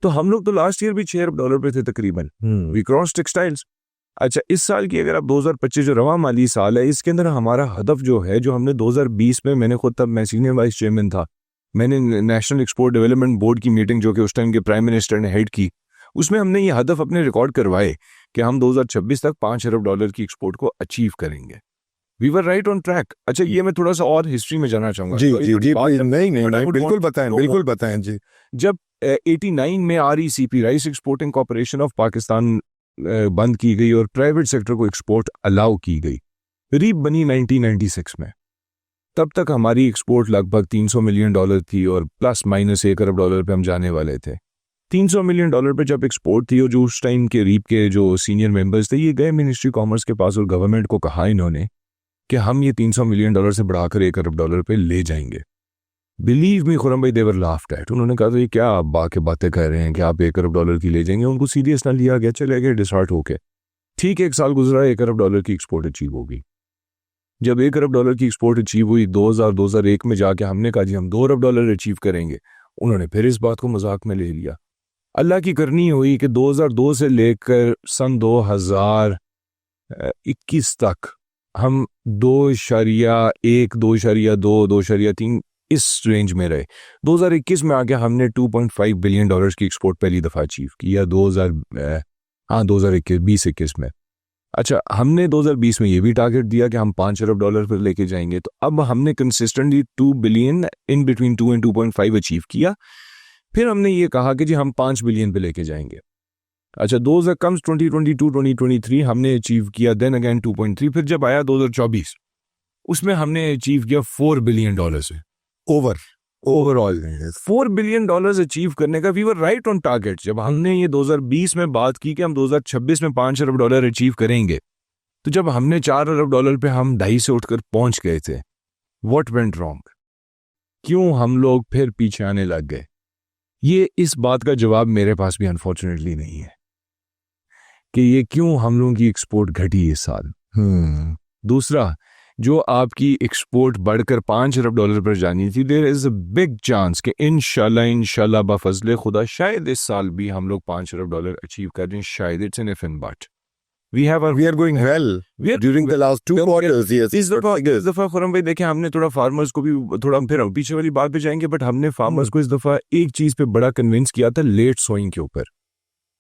तो हम लोग तो लास्ट ईयर भी $6 पे थे तकरीबन। We cross textiles. अच्छा, इस साल की अगर आप 2025 जो रवा माली साल है, इसके अंदर हमारा हदफ जो है, जो हमने 2020 में, मैंने खुद, तब मैं सीनियर वाइस चेयरमैन था, मैंने नेशनल एक्सपोर्ट डेवलपमेंट बोर्ड की मीटिंग जो कि उस टाइम के प्राइम मिनिस्टर ने हेड की, उसमें हमने ये हदफ अपने रिकॉर्ड करवाए कि हम 2026 तक $5 अरब की एक्सपोर्ट को अचीव करेंगे। We were right on track. अच्छा, ये मैं थोड़ा सा और हिस्ट्री में जाना चाहूंगा। जी जी जी, नहीं, बिल्कुल बताएं जी। जब 89 में RECP, rice exporting corporation of Pakistan, बंद की गई और प्राइवेट सेक्टर को एक्सपोर्ट अलाउ की गई, रीप बनी 1996 में, तब तक हमारी एक्सपोर्ट लगभग $300 मिलियन थी और प्लस माइनस $1 अरब पे हम जाने वाले थे। $300 मिलियन पे जब एक्सपोर्ट थी, और जो उस टाइम के रीप के जो सीनियर मेंबर्स थे, ये गए मिनिस्ट्री कॉमर्स के पास और गवर्नमेंट को कहा इन्होंने कि हम ये $300 मिलियन से बढ़ाकर $1 अरब पे ले जाएंगे। बिलीव मी खुरम भाई, देवर लाफ्ड एट। उन्होंने कहा तो ये क्या आप बातें कर रहे हैं कि आप $1 अरब की ले जाएंगे। उनको सीरियस ना लिया गया, चले गए डिसहार्ट होके। ठीक, 1 साल गुजरा, $1 अरब की एक्सपोर्ट अचीव होगी। जब $1 अरब की एक्सपोर्ट अचीव हुई 2001 में जाके हमने कहा जी हम $2 अरब अचीव करेंगे, उन्होंने फिर इस बात को मजाक में ले लिया। अल्लाह की करनी हुई कि 2002 से लेकर सन 2000 21 तक हम 2.1, 2.2, 2.3 इस रेंज में रहे। 2021 में आके हमने $2.5 बिलियन की एक्सपोर्ट पहली दफ़ा अचीव की, या 2021 में। अच्छा, हमने 2020 में ये भी टारगेट दिया कि हम $5 अरब पर लेके जाएंगे, तो अब हमने consistently 2 billion in between 2 and 2.5 achieve किया। फिर हमने ये कहा कि जी हम 5 बिलियन पे लेके जाएंगे। अच्छा, 2022, 2023 हमने अचीव किया, देन अगेन 2.3। फिर जब आया 2024, उसमें हमने अचीव किया $4 बिलियन से ओवरऑल। $4 बिलियन अचीव करने का we were right on target. जब हमने ये 2020 में बात की कि हम 2026 में $5 अरब अचीव करेंगे, तो जब हमने $4 अरब पे हम 2.5 से उठकर पहुंच गए थे, व्हाट वेंट रॉन्ग? क्यों हम लोग फिर पीछे आने लग गए? ये इस बात का जवाब मेरे पास भी अनफॉर्चुनेटली नहीं है कि ये क्यों हम लोगों की एक्सपोर्ट घटी इस साल। दूसरा, जो आपकी एक्सपोर्ट बढ़कर $5 अरब पर जानी थी, there is a big chance कि इंशाल्लाह बफजले खुदा शायद इस साल भी हम लोग $5 अरब अचीव कर रहे हैं। शायद it's an if and but we are going well during the last 2 quarters. Yes, इस दफा खुरम भाई देखें, हमने थोड़ा फार्मर्स को भी थोड़ा, फिर हम पीछे वाली बात पे जाएंगे, बट हमने फार्मर्स को इस दफा एक चीज पे बड़ा कन्विंस किया था, लेट सोइंग के ऊपर।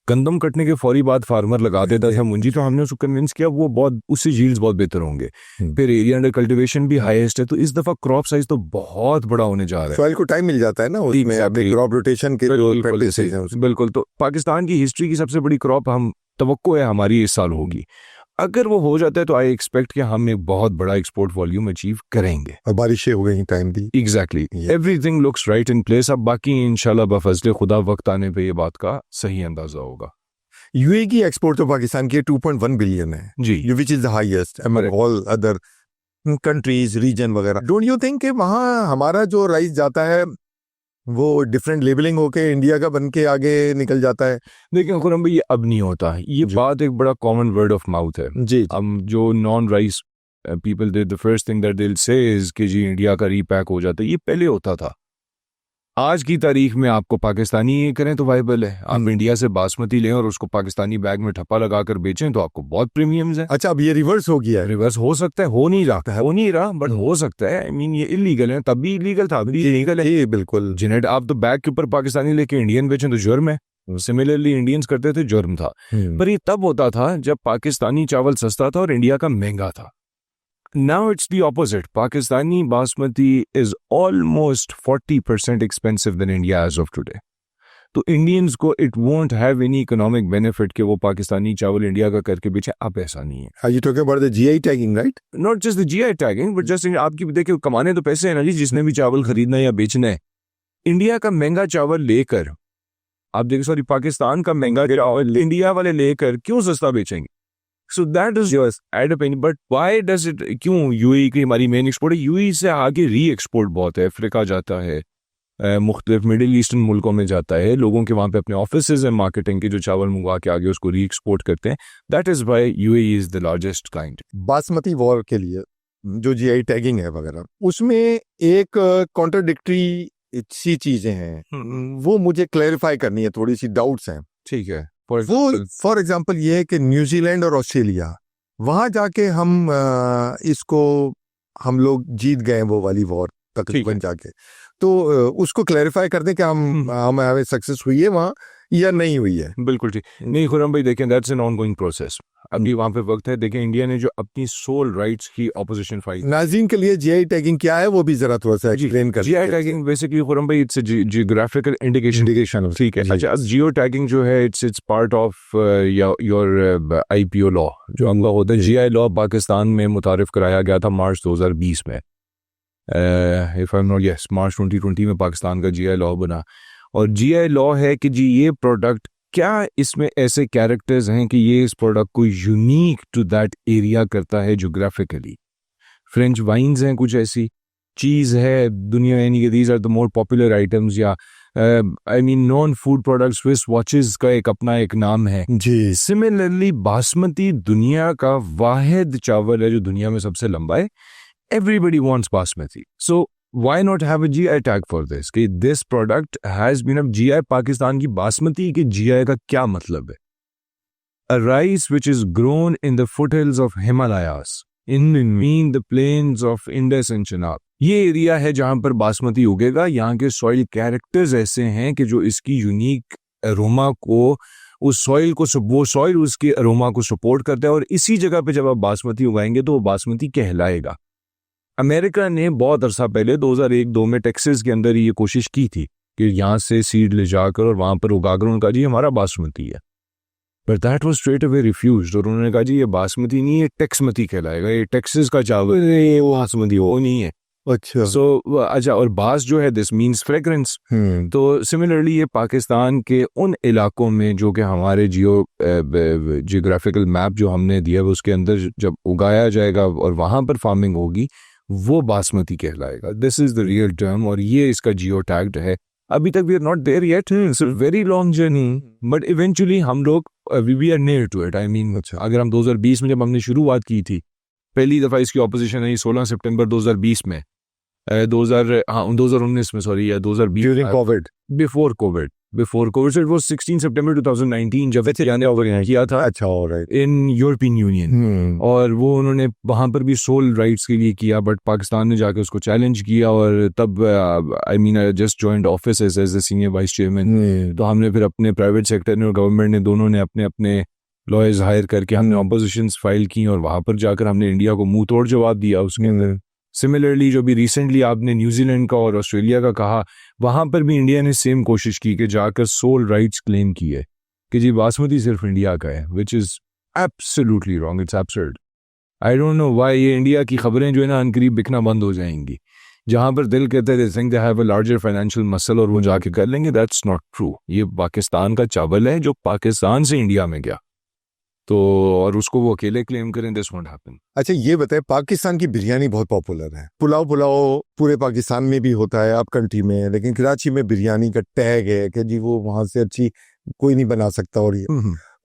गंदम कटने के फौरी बाद फार्मर लगा देता था मुंजी, तो हमने उसको कन्विंस किया वो बहुत, उससे यील्ड्स बहुत बेहतर होंगे। फिर एरिया अंडर कल्टीवेशन भी हाईएस्ट है, तो इस दफा क्रॉप साइज तो बहुत बड़ा होने जा रहा है। सॉइल को टाइम मिल जाता है ना उसमें, अपने क्रॉप रोटेशन के प्रैक्टिसेस हैं। बिल्कुल। तो पाकिस्तान की हिस्ट्री की सबसे बड़ी क्रॉप हम तवक्को है हमारी इस साल होगी। अगर वो हो जाता है तो आई एक्सपेक्ट कि हम एक बहुत बड़ा एक्सपोर्ट वॉल्यूम अचीव करेंगे। और बारिशें हो गई, time the. Exactly, everything looks right in place. अब बाकी इंशाल्लाह बफजले खुदा वक्त आने पे ये बात का सही अंदाजा होगा। यूएई की एक्सपोर्ट तो पाकिस्तान की 2.1 बिलियन है जी, which is the highest among all other countries, reason वगैरह। डोंट यू थिंक कि वहाँ हमारा जो राइस जाता है वो डिफरेंट लेबलिंग होके इंडिया का बन के आगे निकल जाता है? देखिए खुरम भाई, ये अब नहीं होता। ये बात एक बड़ा कॉमन वर्ड ऑफ माउथ है जी। हम जो non rice people they, the first thing that they will say is कि जी इंडिया का रीपैक हो जाता है। ये पहले होता था। आज की तारीख में आपको पाकिस्तानी ये करें तो वाइबल है। आप इंडिया से बासमती लें और उसको पाकिस्तानी बैग में ठप्पा लगाकर बेचें तो आपको बहुत प्रीमियम्स है। अच्छा, अब ये रिवर्स हो गया है? रिवर्स हो सकता है, हो नहीं रहा बट हो सकता है। आई मीन ये इलीगल है, तब भी इलीगल था, अभी इलीगल है। ये बिल्कुल जिन्हें आप तो बैग के ऊपर पाकिस्तानी लेके इंडियन बेचें तो जुर्म है। सिमिलरली इंडियंस करते थे, जुर्म था। पर ये तब होता था जब पाकिस्तानी चावल सस्ता था और इंडिया का महंगा था। Now it's the opposite. Pakistani basmati is almost 40% expensive than India as of today. तो इंडियंस को it won't have any economic benefit कि वो पाकिस्तानी चावल इंडिया का करके बेचे। अब ऐसा नहीं है। Are you talking about the GI tagging, right? Not just the GI tagging, but just आपकी देखिए कमाने तो पैसे है ना जी, जिसने भी चावल खरीदना या बेचना है। इंडिया का महंगा चावल लेकर आप देखिए, सॉरी, पाकिस्तान का महंगा चावल इंडिया वाले लेकर क्यों सस्ता बेचेंगे? So that is yours at a penny, but why does it? क्यों यूएई की हमारी मेन एक्सपोर्ट है, यूएई से आगे री एक्सपोर्ट बहुत है। अफ्रीका जाता है, मुख्तलिफ मिडिल ईस्टर्न मुल्कों में जाता है, लोगों के वहाँ पे अपने ऑफिसेज हैं मार्केटिंग के, जो चावल मंगवा के आगे उसको री एक्सपोर्ट करते हैं। That is why UAE is the largest client. Basmati war के लिए जो जीआई टैगिंग है वगैरह, उसमें एक कॉन्ट्राडिक्टरी सी चीजें हैं, वो मुझे क्लैरिफाई करनी है, थोड़ी सी डाउट्स हैं। ठीक है। फॉर एग्जाम्पल ये है कि न्यूजीलैंड और ऑस्ट्रेलिया, वहां जाके इसको हम लोग जीत गए वो वाली वॉर तकरीबन जाके, तो उसको क्लैरिफाई कर दें कि हमें सक्सेस हुई है वहाँ या नहीं हुई है। बिल्कुल ठीक। नहीं खुरम भाई देखें, दैट्स एन ऑनगोइंग प्रोसेस। अभी वहाँ पे वक्त है। देखें, इंडिया ने जो अपनी सोल राइट्स की ऑपोजिशन फाइट। नाज़रीन के लिए जीआई टैगिंग क्या है वो भी जरा थोड़ा सा एक्सप्लेन कर। जीआई टैगिंग बेसिकली खुरम भाई इट्स जियोग्राफिकल इंडिकेशन। ठीक है। अच्छा, जियो टैगिंग जो है it's part of your IPO law जो हमका होता है। जीआई लॉ पाकिस्तान में मुतारिफ कराया गया था मार्च 2020 में। If I am not, yes, March 2020 में पाकिस्तान का जीआई लॉ बना। और जीआई लॉ है कि जी ये प्रोडक्ट, क्या इसमें ऐसे कैरेक्टर्स हैं कि ये इस प्रोडक्ट को यूनिक टू दैट एरिया करता है जोग्राफिकली। फ्रेंच वाइन्स हैं, कुछ ऐसी चीज़ है दुनिया, यानी कि these are the more popular items. या I mean non food products, Swiss watches का एक अपना एक नाम है जी। सिमिलरली बासमती दुनिया का वाहिद चावल है जो दुनिया में सबसे लंबा है। Everybody wants basmati, so why not have a GI tag for this? कि this product has been a GI। Pakistan की बासमती के GI का क्या मतलब है? a rice which is grown in the foothills of Himalayas, in between the plains of Indus and Chenab. ये एरिया है जहाँ पर बासमती उगेगा। यहाँ के सॉइल कैरेक्टर्स ऐसे हैं कि जो इसकी यूनिक अरोमा को, उस सॉइल को, वो सॉइल उसके अरोमा को सपोर्ट करता है, और इसी जगह पे जब आप बासमती उगाएंगे तो वो बासमती कहलाएगा। अमेरिका ने बहुत अरसा पहले 2001-2 में टेक्सास के अंदर ये कोशिश की थी कि यहाँ से सीड ले जाकर और वहाँ पर उगाकर उनका जी हमारा बासमती है, but that was straight away refused. और उन्होंने कहा जी ये बासमती नहीं, ये टेक्समती कहलाएगा, ये टेक्सास का चावल है, ये बासमती वो नहीं है। अच्छा। अच्छा, और बास जो है दिस मीन्स फ्रेग्रेंस। तो सिमिलरली ये पाकिस्तान के उन इलाकों में जो कि हमारे जियोग्राफिकल मैप जो हमने दिया है उसके अंदर जब उगाया जाएगा और वहाँ पर फार्मिंग होगी, वो बासमती कहलाएगा। This is the real term, और ये इसका जियो टैग्ड है। अभी तक we are not there yet, it's a very long journey, but eventually हम लोग we are near to it. I mean अगर हम 2020 में जब हमने शुरुआत की थी, पहली दफ़ा इसकी ऑपोजिशन आई 16 सितंबर 2020 में, 2019 में, सॉरी, या 2020 during Covid, before Covid so it was 16 सितंबर 2019 जब किया था। अच्छा, ऑलराइट, इन यूरोपियन यूनियन, और वो उन्होंने वहाँ पर भी सोल राइट्स के लिए किया, बट पाकिस्तान ने जाकर उसको चैलेंज किया, और तब I mean I just joined office as the senior vice chairman. तो हमने फिर अपने प्राइवेट सेक्टर ने और गवर्नमेंट ने, दोनों ने अपने अपने लॉयर्स हायर करके हमने ऑपोजिशंस फाइल की, और वहाँ पर जाकर हमने इंडिया को मुंह तोड़ जवाब दिया उसके अंदर। सिमिलरली जो भी रिसेंटली आपने न्यूजीलैंड का और ऑस्ट्रेलिया का कहा, वहाँ पर भी इंडिया ने सेम कोशिश की कि जाकर सोल राइट्स क्लेम किए कि जी बासमती सिर्फ इंडिया का है, which is absolutely wrong, it's absurd. I don't know why ये इंडिया की खबरें जो है ना अनकरीब बिकना बंद हो जाएंगी। जहाँ पर दिल कहते हैं they have a larger financial muscle और वो जाके कर लेंगे, दैट्स नॉट ट्रू। ये पाकिस्तान का चावल है जो पाकिस्तान से इंडिया में गया, तो और उसको वो अकेले क्लेम करें, दिस वोंट हैपन। अच्छा, ये बताए, पाकिस्तान की बिरयानी बहुत पॉपुलर है, पुलाव पूरे पाकिस्तान में भी होता है, आप कंट्री में, लेकिन कराची में बिरयानी का टैग है कि जी वो वहां से अच्छी कोई नहीं बना सकता। और ये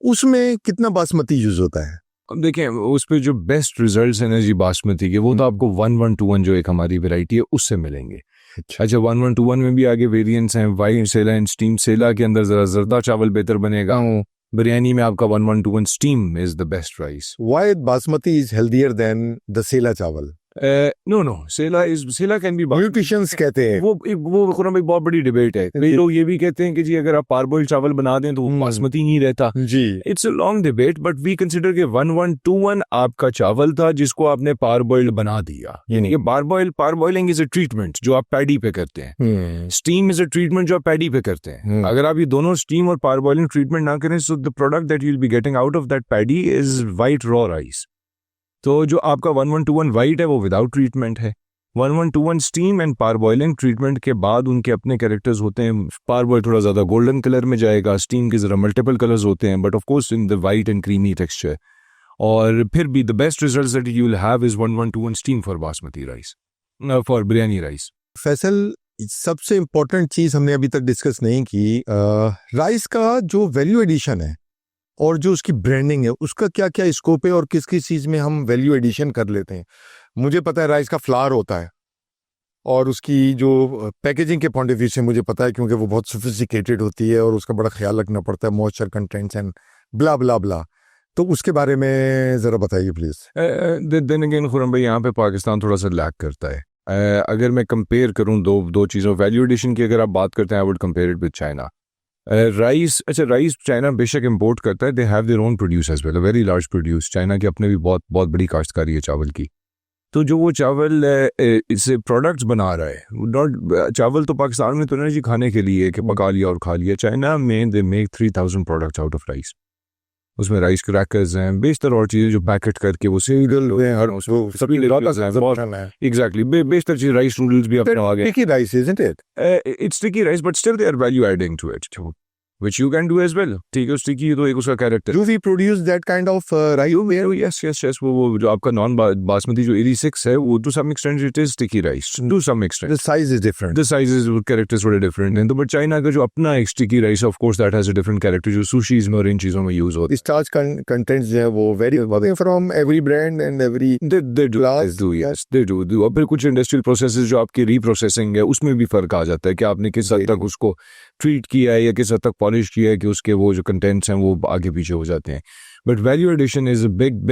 उसमें कितना बासमती यूज होता है? अब देखें, उस पर जो बेस्ट रिजल्ट्स हैं ना जी बासमती के, वो तो आपको 1121 जो एक हमारी वैरायटी है उससे मिलेंगे। अच्छा, 1121 में भी आगे वेरिएंट्स हैं, वाइट सेला एंड स्टीम सेला के अंदर जरा जरदा चावल बेहतर बनेगा। बिरयानी में आपका 1121 steam is the best rice. Why basmati is healthier than the sella chawal? No sella can be, nutritions कहते हैं वो खुरम भाई बहुत बड़ी डिबेट है। कई लोग ये भी कहते हैं कि जी अगर आप पारबॉइल्ड चावल बना दें तो वो बासमती नहीं रहता जी। It's a long debate, but we consider कि 1121 आपका चावल था जिसको आपने पारबॉइल्ड बना दिया। यानी कि पारबॉइलिंग इज अ ट्रीटमेंट जो आप पैडी पे करते हैं, स्टीम इज अ ट्रीटमेंट जो आप पैडी पे करते हैं। अगर आप ये दोनों स्टीम और पारबॉइलिंग ट्रीटमेंट ना करें, so the product that you will be getting out of that paddy is white raw rice. तो जो आपका 1121 वाइट है वो विदाउट ट्रीटमेंट है। 1121 स्टीम एंड पारबॉइलिंग ट्रीटमेंट के बाद उनके अपने कैरेक्टर्स होते हैं। पारबॉइल थोड़ा ज़्यादा गोल्डन कलर में जाएगा, स्टीम के ज़रा मल्टीपल कलर्स होते हैं, but of course in the white and creamy texture. और फिर भी the best results that you will have is 1121 steam for basmati rice, for biryani rice. Faisal, सबसे इम्पोर्टेंट चीज़ हमने अभी तक डिस्कस नहीं की, राइस का जो वैल्यू एडिशन है और जो उसकी ब्रांडिंग है, उसका क्या क्या स्कोप है और किस किस चीज़ में हम वैल्यू एडिशन कर लेते हैं। मुझे पता है राइस का फ्लावर होता है और उसकी जो पैकेजिंग के पॉइंट ऑफ व्यू से मुझे पता है, क्योंकि वो बहुत सोफिस्टिकेटेड होती है और उसका बड़ा ख्याल रखना पड़ता है, मॉइस्चर कंटेंट्स एंड ब्ला ब्ला ब्ला। तो उसके बारे में ज़रा बताइए प्लीज़। देन अगेन खुरम भाई, यहाँ पे पाकिस्तान थोड़ा सा लैक करता है। अगर मैं कंपेयर करूँ दो चीज़ों, वैल्यू एडिशन की अगर आप बात करते हैं, I would compare it with China. Rice China बेशक इंपोर्ट करता है, they have their own produce as well, very large produce. China की अपने भी बहुत बहुत बड़ी काश्तकारी है चावल की। तो जो वो चावल इससे प्रोडक्ट्स बना रहा है, नॉट चावल तो पाकिस्तान में तो नहीं जी खाने के लिए कि पका लिया और खा लिया। चाइना में they make 3000 products out of rice. उसमें राइस क्रैकर्स हैं, बेशतर और चीज़ें जो पैकेट करके वो सीरियल सभी एग्जैक्टली बेशतर चीज़, राइस नूडल्स भी अपने आ गए। Sticky rice, isn't it? It's sticky rice, but still they are value adding to it, which you can do as well. ठीक है, sticky तो एक उसका character. Do we produce that kind of rice? Yes. वो जो आपका नॉन बासमती जो 86 है, वो to some extent it is sticky rice. To some extent. The size is different. The sizes characters थोड़े different हैं। तो but चाइना का जो अपना एक sticky rice, of course that has a different character, जो sushis में और इन चीज़ों में use होता है। Starch contents जो है वो vary from every brand and every they do, yes, they do। और फिर कुछ इंडस्ट्रियल प्रोसेसेस जो आपकी रीप्रोसेसिंग है उसमें भी फर्क आ जाता है कि आपने किस हद तक उसको ट्रीट किया है या किस हद तक एस्टॉनिश किया है कि उसके वो जो कंटेंट्स हैं वो आगे पीछे हो जाते हैं, but value addition is a big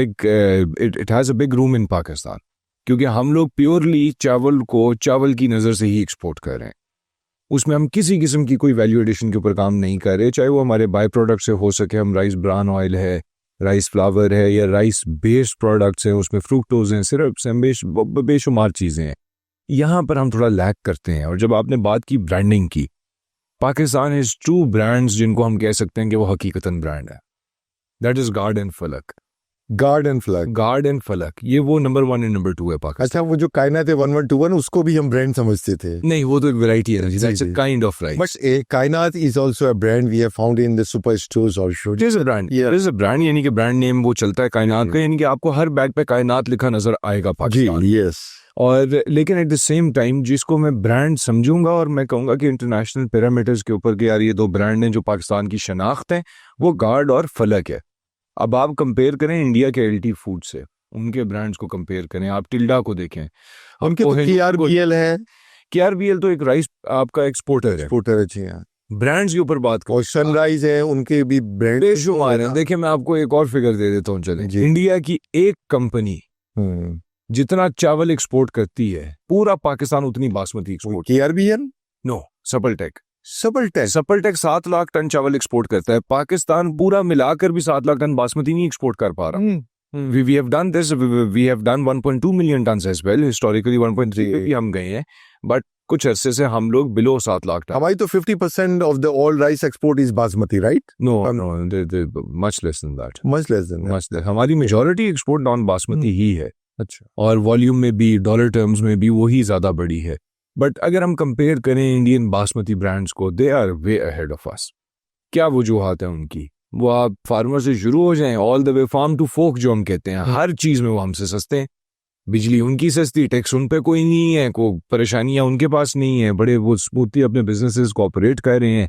it has a big room in Pakistan, क्योंकि हम लोग प्योरली चावल को चावल की नज़र से ही एक्सपोर्ट कर रहे हैं। उसमें हम किसी किस्म की कोई वैल्यू एडिशन के ऊपर काम नहीं कर रहे, चाहे वो हमारे बाय प्रोडक्ट से हो सके, हम राइस ब्रान ऑयल है, राइस फ्लावर है, या राइस बेस्ड प्रोडक्ट्स हैं, उसमें फ्रूक्टोज हैं, सिरप्स हैं, बेशुमार चीज़ें हैं। यहाँ पर हम थोड़ा लैक करते हैं। और जब आपने बात की ब्रांडिंग की, पाकिस्तान इज टू ब्रांड्स जिनको हम कह सकते हैं कि वो हकीकतन ब्रांड है, दैट इज गार्ड एंड फलक। Guard and flag, guard and फलक, ये वो नंबर 1 एंड नंबर 2 है पाकिस्तान। अच्छा, वो जो कायनात है 1121 उसको भी हम ब्रांड समझते थे। नहीं, वो तो एक वैरायटी है, जी, दैट्स अ जी। Kind of rice. But Kainaat is also a brand we have found in the super stores also. It is a brand, it is a brand, यानी कि ब्रांड नेम वो चलता है कायनात का, यानी कि आपको हर बैग पे कायनात लिखा नजर आएगा जी, पाकिस्तान। यस। और लेकिन एट द सेम टाइम जिसको मैं ब्रांड समझूंगा और मैं कहूंगा कि इंटरनेशनल पैरामीटर्स के ऊपर कि यार ये दो ब्रांड हैं जो पाकिस्तान की शनाख्त है, वो गार्ड और फलक है। अब आप कंपेयर करें इंडिया के एलटी फूड से, उनके ब्रांड्स को कंपेयर करें, आप टिल्डा को देखें, उनके तो KRBL है, KRBL तो एक राइस आपका एक्सपोर्टर है। एक्सपोर्टर है जी हाँ। ब्रांड्स के ऊपर बात करें, और सनराइज है, उनके भी ब्रांड बेशुमार है। देखिए मैं आपको एक और फिगर दे देता हूँ, चले, जी। इंडिया की एक कंपनी हम्म, जितना चावल एक्सपोर्ट करती है पूरा पाकिस्तान उतनी बासमती एक्सपोर्ट। KRBL, नो, सपलटेक। सबलटेक। सपलटेक 7 लाख टन चावल एक्सपोर्ट करता है, पाकिस्तान पूरा मिलाकर भी 7 लाख टन बासमती नहीं एक्सपोर्ट कर पा रहा। we have done this, we have done 1.2 million tons as well, historically 1.3 पे भी हम गए हैं, बट कुछ अरसे से हम लोग बिलो 7 लाख टन। हमारी तो 50% of the all rice export is basmati, right? No no, much less than that, much less than much less. हमारी मेजॉरिटी एक्सपोर्ट नॉन बासमती ही है, अच्छा। और वॉल्यूम में भी, डॉलर टर्म्स में भी वही ज्यादा बड़ी है। बट अगर हम कंपेयर करें इंडियन बासमती ब्रांड्स को, they are way ahead of us. क्या वजूहत है उनकी? वो आप फार्मर से शुरू हो जाएं, all the way farm to fork जो हम कहते हैं, हर चीज में वो हमसे सस्ते हैं। बिजली उनकी सस्ती, टैक्स उन पे कोई नहीं है, कोई परेशानियां उनके पास नहीं है, बड़े वो स्मूथली अपने बिजनेसेस को ऑपरेट कर रहे हैं,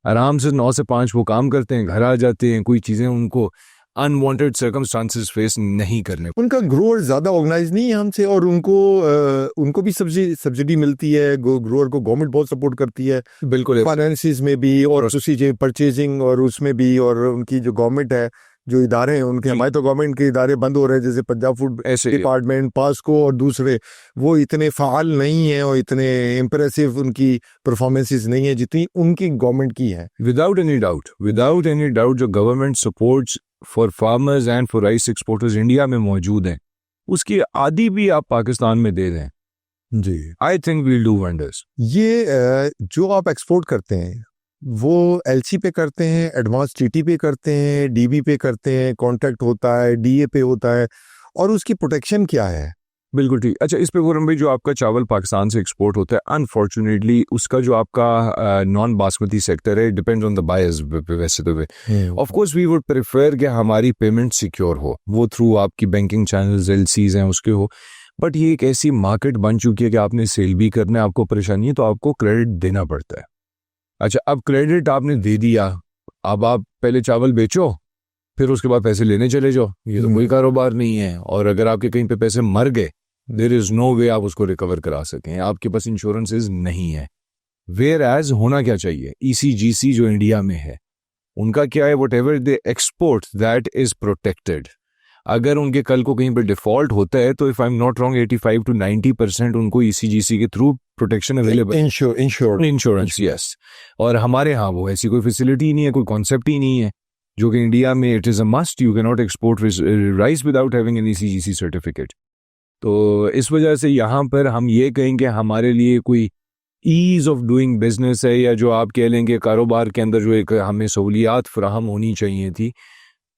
आराम से 9 से 5 वो काम करते हैं, घर आ जाते हैं, कोई चीजें उनको अनवांटेड सर्कमस्टांसेस फेस नहीं करने। उनका ग्रोअर ज्यादा ऑर्गेनाइज नहीं है हमसे, और उनको भी सब्सिडी मिलती है, ग्रोअर को गवर्नमेंट बहुत सपोर्ट करती है, बिल्कुल, फाइनेंसिस में भी और दूसरी परचेजिंग और उसमें भी। और उनकी जो गवर्नमेंट है, जो इदारे हैं उनके, हमारे तो गवर्नमेंट के इदारे बंद हो रहे हैं, जैसे पंजाब फूड ऐसे डिपार्टमेंट, पास्को और दूसरे, वो इतने फाल नहीं है और इतने इम्प्रेसिव उनकी परफॉर्मेंसेस नहीं है जितनी उनकी गवर्नमेंट की है। विदाउट एनी डाउट जो government supports for farmers and for rice exporters India में मौजूद हैं, उसकी आधी भी आप पाकिस्तान में दे दें जी, I think we'll do wonders. ये जो आप एक्सपोर्ट करते हैं वो LC पे करते हैं, एडवांस TT पे करते हैं, DB पे करते हैं, कॉन्ट्रैक्ट होता है, DA पे होता है, और उसकी प्रोटेक्शन क्या है? बिल्कुल ठीक। अच्छा, इस पे खुर्रम भाई, जो आपका चावल पाकिस्तान से एक्सपोर्ट होता है, अनफॉर्चुनेटली उसका जो आपका नॉन बासमती सेक्टर है, डिपेंड्स ऑन द बायर्स। वैसे तो of course we would prefer कि हमारी पेमेंट सिक्योर हो, वो थ्रू आपकी बैंकिंग चैनल्स, LCs हैं उसके हो, बट ये एक ऐसी मार्केट बन चुकी है कि आपने सेल भी करना है, आपको परेशानी है तो आपको क्रेडिट देना पड़ता है। अच्छा, अब क्रेडिट आपने दे दिया, अब आप पहले चावल बेचो, फिर उसके बाद पैसे लेने चले जाओ, ये तो कोई कारोबार नहीं है। और अगर आपके कहीं पे पैसे मर गए, देयर इज नो वे आप उसको रिकवर करा सकें, आपके पास इंश्योरेंसेज नहीं है। वेयर एज होना क्या चाहिए, ECGC जो इंडिया में है उनका क्या है, what ever they export that is protected. अगर उनके कल को कहीं पर डिफॉल्ट होता है तो if I am not wrong 85 to 90% उनको ECGC के through protection available, insurance, yes. और हमारे यहाँ वो ऐसी कोई फैसिलिटी नहीं है, कोई कॉन्सेप्ट ही नहीं है, जो कि इंडिया में it is a must, you can not export rice without having an ECGC certificate. तो इस वजह से यहाँ पर हम ये कहेंगे हमारे लिए कोई ईज ऑफ डूइंग बिजनेस है, या जो आप कह लेंगे कारोबार के अंदर जो एक हमें सहूलियात फराहम होनी चाहिए थी,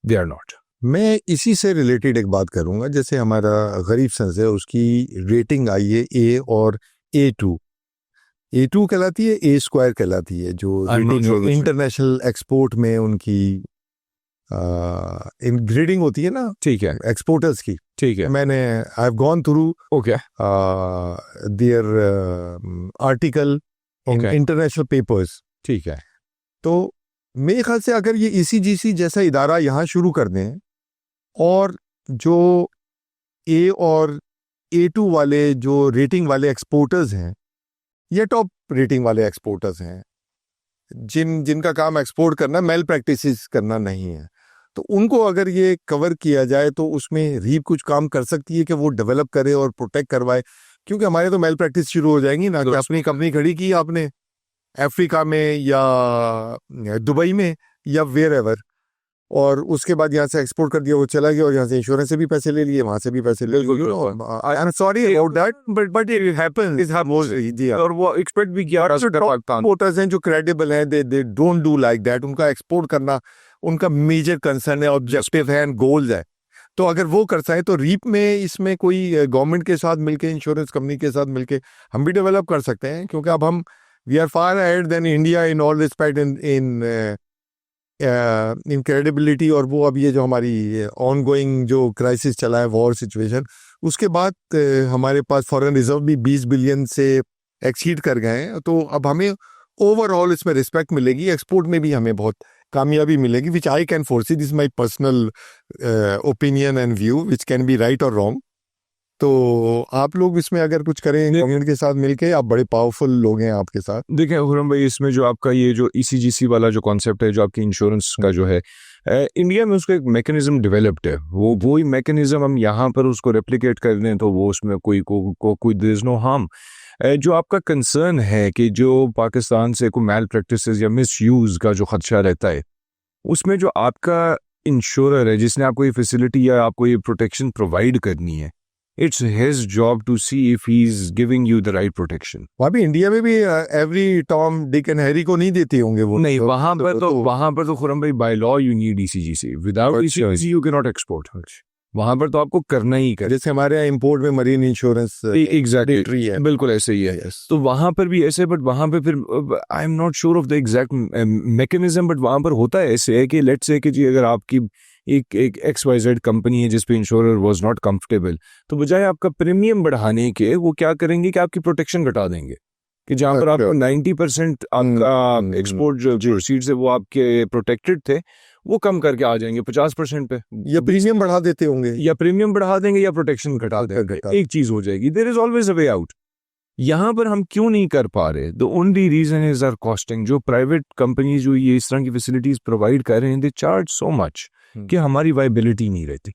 दे आर नॉट। मैं इसी से रिलेटेड एक बात करूंगा, जैसे हमारा गरीब सन्स है, उसकी रेटिंग आई है A और A2 कहलाती है, A² कहलाती है, जो इंटरनेशनल एक्सपोर्ट में उनकी ग्रेडिंग होती है ना, ठीक है, एक्सपोर्टर्स की। ठीक है, मैंने I have gone through okay, their article in international papers, ठीक है। तो मेरे ख्याल से अगर ये ECGC जैसा इदारा यहाँ शुरू कर दें, और जो A और A2 वाले जो रेटिंग वाले एक्सपोर्टर्स हैं, या टॉप रेटिंग वाले एक्सपोर्टर्स हैं, जिनका काम एक्सपोर्ट करना, मेल प्रैक्टिसेस करना नहीं है, तो उनको अगर ये कवर किया जाए तो उसमें रीप कुछ काम कर सकती है कि वो डेवलप करे और प्रोटेक्ट करवाए, क्योंकि हमारे तो मेल प्रैक्टिस शुरू हो जाएंगी ना कि अपनी कंपनी खड़ी की आपने अफ्रीका में या दुबई में या वेयर एवर, और उसके बाद यहाँ से एक्सपोर्ट कर दिया, वो चला गया और यहाँ से इंश्योरेंस से भी पैसे ले लिए, वहाँ से भी पैसे ले लिए। I am sorry about that, but it happens जी। और वो एक्सपेक्ट भी किया एक्सपोर्टर्स हैं जो क्रेडिबल हैं, they don't do like that. उनका एक्सपोर्ट करना उनका मेजर कंसर्न है, ऑब्जेक्टिव है एंड गोल्स है। तो अगर वो करता है तो रीप में इसमें कोई गवर्नमेंट के साथ मिलके, इंश्योरेंस कंपनी के साथ मिलके हम भी डेवलप कर सकते हैं, क्योंकि अब हम we are far ahead than India in all respect in credibility. और वो अब ये जो हमारी ऑन गोइंग जो क्राइसिस चला है, वॉर सिचुएशन, उसके बाद हमारे पास फॉरेन रिजर्व भी 20 बिलियन से एक्सीड कर गए हैं। तो अब हमें ओवरऑल इसमें रिस्पेक्ट मिलेगी, एक्सपोर्ट में भी हमें बहुत कामयाबी मिलेगी, which I can foresee, this my personal opinion and view, which can be right और रॉन्ग। तो आप लोग इसमें अगर कुछ करें गवर्नमेंट के साथ मिलके, आप बड़े पावरफुल लोग हैं आपके साथ। देखें खुरम भाई, इसमें जो आपका ये जो ECGC वाला जो कॉन्सेप्ट है, जो आपकी इंश्योरेंस का जो है, इंडिया में उसका एक मैकेनिज्म डेवलप्ड है। वही मैकेनिज्म हम यहाँ पर उसको रेप्लिकेट कर दें तो वो उसमें कोई देयर इज नो हार्म। जो आपका कंसर्न है कि जो पाकिस्तान से कोई मैल प्रैक्टिसेस या मिसयूज का जो खदशा रहता है, उसमें जो आपका इंश्योरर है जिसने आपको ये फैसिलिटी या आपको ये प्रोटेक्शन प्रोवाइड करनी है, it's his job to see if he is giving you the right protection. वहाँ भी इंडिया में भी every Tom Dick and Harry को नहीं देते होंगे वो। नहीं, वहां पर तो खुरम भाई by law you need ECGC, without ECGC you can not export. वहां पर तो आपको करना ही कर, जैसे हमारे यहाँ इंपोर्ट में मरीन इंश्योरेंस एग्जैक्टली है, बिल्कुल ऐसे ही है। तो वहां पर भी ऐसे, बट वहां पे फिर आई am not sure of the exact mechanism, but वहां पर होता है ऐसे है कि लेट्स से कि जी अगर आपकी एक XYZ कंपनी है जिस पे इंश्योरर वाज नॉट कंफर्टेबल, तो बजाय आपका प्रीमियम बढ़ाने के वो क्या करेंगे कि आपकी प्रोटेक्शन घटा देंगे, कि जहां पर आपको 90% आपका एक्सपोर्ट जो सीट्स है वो आपके प्रोटेक्टेड थे, वो कम करके आ जाएंगे 50% पे, या प्रीमियम बढ़ा देते होंगे, या प्रीमियम बढ़ा देंगे या प्रोटेक्शन घटा देंगे, एक चीज हो जाएगी। There is always a way out. यहाँ पर हम क्यों नहीं कर पा रहे? The only reason is our costing. जो प्राइवेट कंपनीज जो ये इस तरह की फैसिलिटीज प्रोवाइड कर रहे हैं, दे चार्ज सो मच कि हमारी वाइबिलिटी नहीं रहती।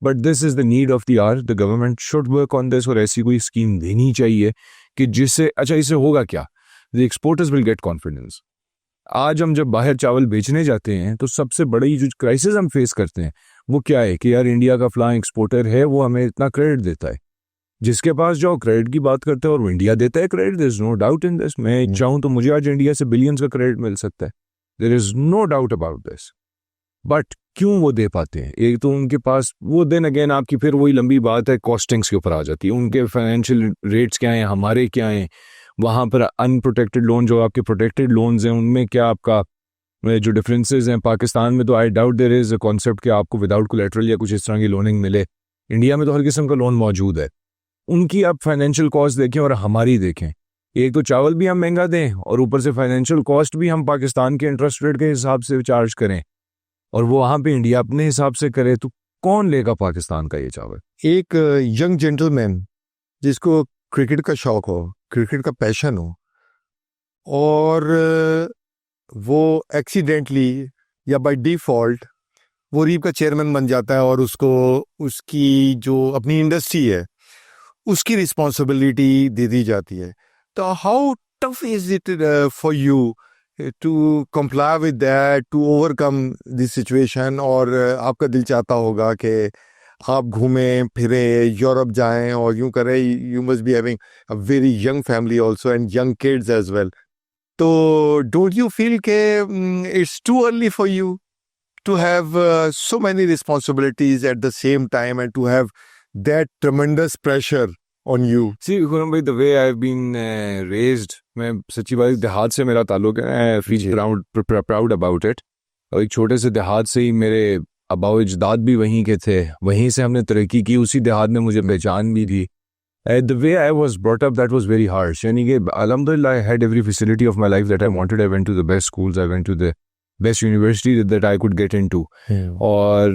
But this is the need of the hour, the government should work on this, और ऐसी कोई स्कीम देनी चाहिए कि जिससे, अच्छा इससे होगा क्या, the exporters will get confidence. आज हम जब बाहर चावल बेचने जाते हैं तो सबसे बड़ी जो क्राइसिस हम फेस करते हैं वो क्या है कि यार इंडिया का फलां एक्सपोर्टर है, वो हमें इतना क्रेडिट देता है। जिसके पास जाओ क्रेडिट की बात करते हैं और वो इंडिया देता है credit, there is no doubt in this. मैं चाहूँ तो मुझे आज इंडिया से बिलियंस का क्रेडिट मिल सकता है, there is no doubt about this. But क्यों वो दे पाते हैं? एक तो उनके पास वो, देन अगेन आपकी फिर वही लंबी बात है, कॉस्टिंग्स के ऊपर आ जाती है। उनके फाइनेंशियल रेट्स क्या हैं, हमारे क्या हैं, वहाँ पर अनप्रोटेक्टेड लोन जो आपके प्रोटेक्टेड लोन्स हैं उनमें क्या आपका जो डिफरेंसेस हैं। पाकिस्तान में तो I doubt there is a concept कि आपको विदाउट कोलेटरल या कुछ इस तरह की लोनिंग मिले। इंडिया में तो हर किस्म का लोन मौजूद है। उनकी आप फाइनेंशियल कॉस्ट देखें और हमारी देखें, एक तो चावल भी हम महंगा दें और ऊपर से फाइनेंशियल कॉस्ट भी हम पाकिस्तान के इंटरेस्ट रेट के हिसाब से चार्ज करें, और वो वहाँ पे इंडिया अपने हिसाब से करे, तो कौन लेगा पाकिस्तान का ये चावल? एक यंग जेंटलमैन जिसको क्रिकेट का शौक हो, क्रिकेट का पैशन हो, और वो एक्सीडेंटली या बाय डिफॉल्ट वो रीप का चेयरमैन बन जाता है और उसको उसकी जो अपनी इंडस्ट्री है उसकी रिस्पॉन्सिबिलिटी दे दी जाती है। तो how tough is it for you to comply with that, to overcome this situation? और आपका दिल चाहता होगा कि आप घूमें फिरें, यूरोप जाएं और यूं करें, you must be having a very young family also and young kids as well. तो डोंट यू फील के it's too early for you to have so many responsibilities at the same time and to have that tremendous pressure on you? See, Khurram bhai, the way I've been raised, मैं सच्ची बात देहात से मेरा ताल्लुक है, I feel proud about it। और एक छोटे से देहात से ही मेरे अबाव अजदाद भी वहीं के थे, वहीं से हमने तरक्की की, उसी देहात में मुझे पहचान भी थी। The way I was brought up, that was very harsh। यानी कि alhamdulillah I had every facility of my life that I wanted। I went to the best schools, I went to the best university that I could get into. और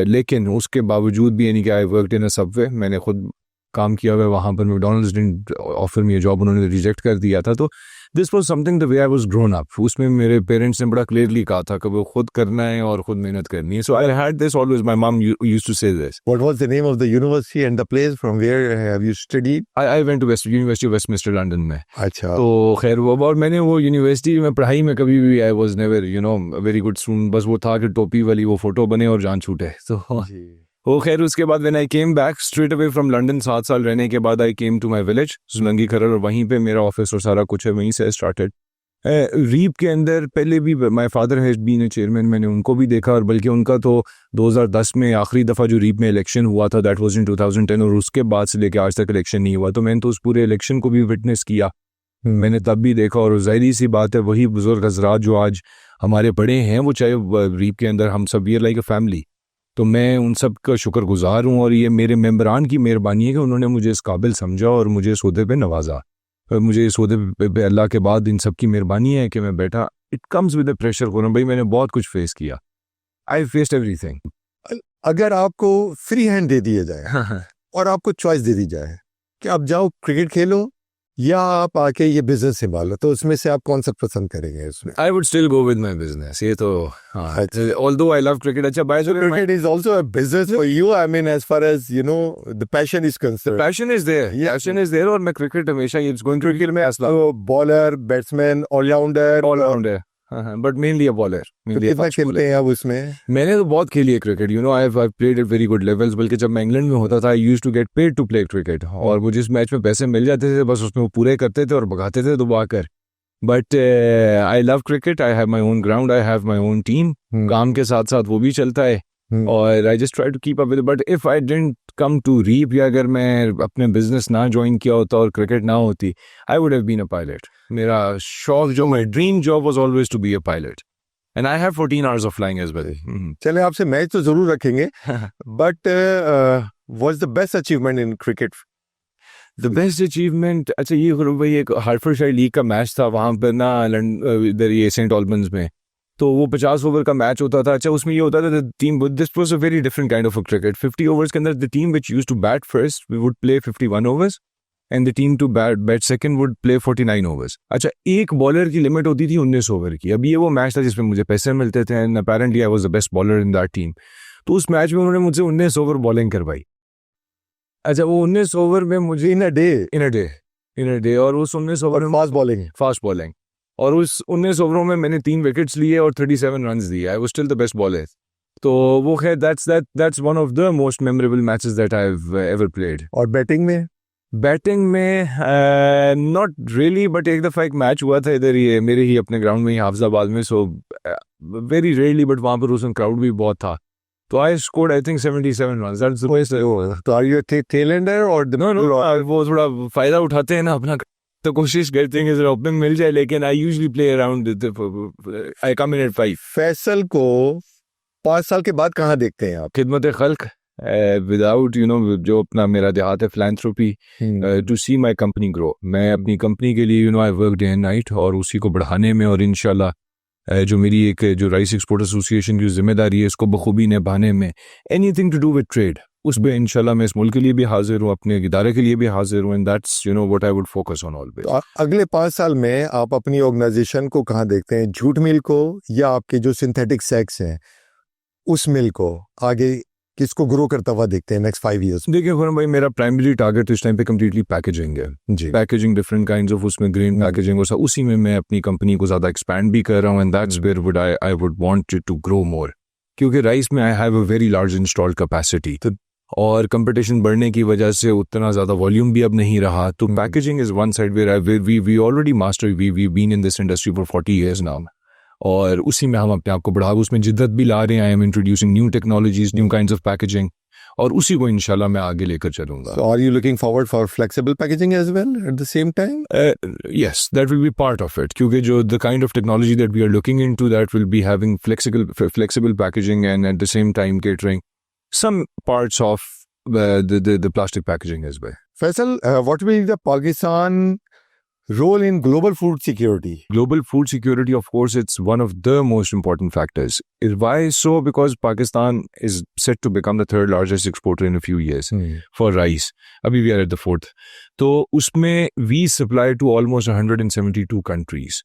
लेकिन उसके बावजूद भी यानी कि I worked in a Subway, मैंने खुद काम किया हुआ है वहाँ पर। McDonald's didn't offer me a job, उन्होंने रिजेक्ट कर दिया था। तो this was something the way I was grown up. उसमें मेरे पेरेंट्स ने बड़ा क्लियरली कहा था कि वो खुद करना है और खुद मेहनत करनी है। So I had this always, my mom used to say this. What was the name of the university and the place from where have you studied? I went to University of Westminster London में। अच्छा। तो खैर वो, और मैंने वो यूनिवर्सिटी में पढ़ाई में कभी भी I was never very good student. बस वो था कि टोपी वाली वो फोटो बने और जान छूटे। तो जी। वो खैर उसके बाद when I came back straight away from London, 7 साल रहने के बाद आई केम टू माय विलेज सुलंगी खरल, और वहीं पे मेरा ऑफिस और सारा कुछ है, वहीं से स्टार्टेड। रीप के अंदर पहले भी my father has been a chairman, मैंने उनको भी देखा, और बल्कि उनका तो 2010 में आखिरी दफ़ा जो रीप में इलेक्शन हुआ था दैट वाज इन 2010, और उसके बाद से लेकर आज तक इलेक्शन नहीं हुआ। तो मैंने तो उस पूरे इलेक्शन को भी विटनेस किया, मैंने तब भी देखा। और ज़ाहिर सी बात है वही बुजुर्ग हजरात जो आज हमारे बड़े हैं, वो चाहे रीप के अंदर हम सब we are like a family. तो मैं उन सब का शुक्रगुजार हूँ, और ये मेरे मेंबरान की मेहरबानी है कि उन्होंने मुझे इस काबिल समझा और मुझे इस ओहदे पे नवाजा। मुझे इस ओहदे पे अल्लाह के बाद इन सब की मेहरबानी है कि मैं बैठा। It comes with the pressure को, भाई मैंने बहुत कुछ फेस किया, आई फेस्ड एवरीथिंग। अगर आपको फ्री हैंड दे दिया जाए और आपको चॉइस दे दी जाए कि आप जाओ क्रिकेट खेलो या आप आके ये बिजनेस संभालो, तो उसमें से आप कौन सा पसंद करेंगे इसमें? I would still go with my business. ये तो हाँ, ऑल्दो आई लव क्रिकेट। अच्छा, bye the way, Cricket is also a business for you. I mean, as far as you know, the passion is concerned. Passion is there, passion is there, और मैं क्रिकेट हमेशा इट्स गोइंग टू क्रिकेट में असला bowler, batsman, allrounder, allrounder, but mainly a bowler. कितना खेलते हैं आप उसमें? मैंने तो बहुत खेली है cricket, I have played at very good levels. बल्कि जब मैं इंग्लैंड में होता था I used to get paid to play cricket, और मुझे इस मैच में पैसे मिल जाते थे, बस उसमें वो पूरे करते थे और भगाते थे दुबा कर। But I love cricket, I have my own ground, I have my own team. काम के साथ साथ वो भी चलता है, और I just try to keep up with. But if I didn't come to REAP, या अगर मैं अपने बिजनेस ना ज्वाइन किया होता और क्रिकेट ना होती, I would have been a pilot. मेरा शौक, जो my dream job was always to be a pilot, and I have 14 hours of flying as well. चले आपसे मैच तो जरूर रखेंगे, but what's the best achievement in cricket? The best achievement, अच्छा ये भाई, एक हार्टफोर्डशायर लीग का मैच था वहाँ पर ना, इधर ये सेंट ऑल्बन्स में। तो वो 50 ओवर का मैच होता था। अच्छा, उसमें ये होता था the team, this was a very different kind of cricket. 50 overs के अंदर the team which used to bat first we would play 51 overs, and the team to bat second would play 49 overs. अच्छा, एक बॉलर की लिमिट होती थी 19 ओवर की। अब ये वो मैच था जिसमें मुझे पैसे मिलते थे, and apparently I was the best bowler in that team. तो उस मैच में उन्होंने मुझसे 19 ओवर बॉलिंग करवाई। अच्छा, वो 19 ओवर में मुझे इन अ डे, और उस 19 ओवर में फास्ट बॉलिंग, और उस 19 ओवरों में मैंने 3 विकेट्स लिए और 37 रन्स दिए। I was still the best bowler. तो वो खैर that's one of the most memorable matches that I have ever played. और बैटिंग में नॉट रियली, बट एक दफ़ा एक मैच हुआ था इधर ही मेरे ही अपने ग्राउंड में ही हाफिजाबाद में। सो वेरी रेयरली, बट वहाँ पर उस क्राउड भी बहुत था। तो I scored I think 77 runs. तो आर यू टेल एंडर और नो, वो थोड़ा फायदा उठाते हैं ना अपना, तो कोशिश करते हैं कि जरा ओपनिंग मिल जाए, लेकिन I usually play around, I come in at 5। Faisal को 5 साल के बाद कहाँ देखते हैं आप? खिदमत खल्क, विदाउट जो अपना मेरा देहात है, philanthropy, to see my company grow. मैं अपनी कंपनी के लिए I work day and night, और उसी को बढ़ाने में, और इंशाल्लाह जो मेरी एक जो राइस एक्सपोर्ट एसोसिएशन की जिम्मेदारी है इसको बखूबी निभाने में, anything to do with trade, उस पर इंशाल्लाह मैं इस मुल्क के लिए भी हाजिर हूँ, अपने इदारे के लिए भी हाजिर हूँ, and that's what I would focus on always. तो अगले 5 साल में आप अपनी ऑर्गेनाइजेशन को कहाँ देखते हैं? जूट मिल को, या आपके जो सिंथेटिक सेक्स हैं उस मिल को आगे किसको ग्रो करता हुआ देखते हैं नेक्स्ट 5 years? देखिए खुरम भाई, मेरा प्राइमरी टारगेट इस टाइम पे कम्प्लीटली पैकेजिंग है जी। पैकेजिंग, डिफरेंट काइंड्स ऑफ, उसमें ग्रेन पैकेजिंग और उसी में मैं अपनी कंपनी को ज़्यादा एक्सपैंड भी कर रहा हूँ, and that's where would I would want to grow more, क्योंकि राइस में I have a very large installed capacity, और कंपटीशन बढ़ने की वजह से उतना ज़्यादा वॉल्यूम भी अब नहीं रहा। तो packaging is one side where we already master, we been in this industry for 40 years now, और उसी में हम अपने आप को बढ़ा, उसमें जिद्दत भी ला रहे हैं। I am introducing new technologies, new kinds of packaging, और उसी को इंशाल्लाह मैं आगे लेकर चलूंगा। So are you looking forward for flexible packaging as well at the same time? Yes, that will be part of it, क्योंकि जो the kind of technology that we are looking into, that will be having flexible packaging, and at the same time catering some parts of the plastic packaging as well. Faisal, what will be the Pakistan Role in global food security. Global food security, of course, it's one of the most important factors. Why so? Because Pakistan is set to become the third largest exporter in a few years for rice. Abhi we are at the fourth. तो उसमें we supply to almost 172 countries.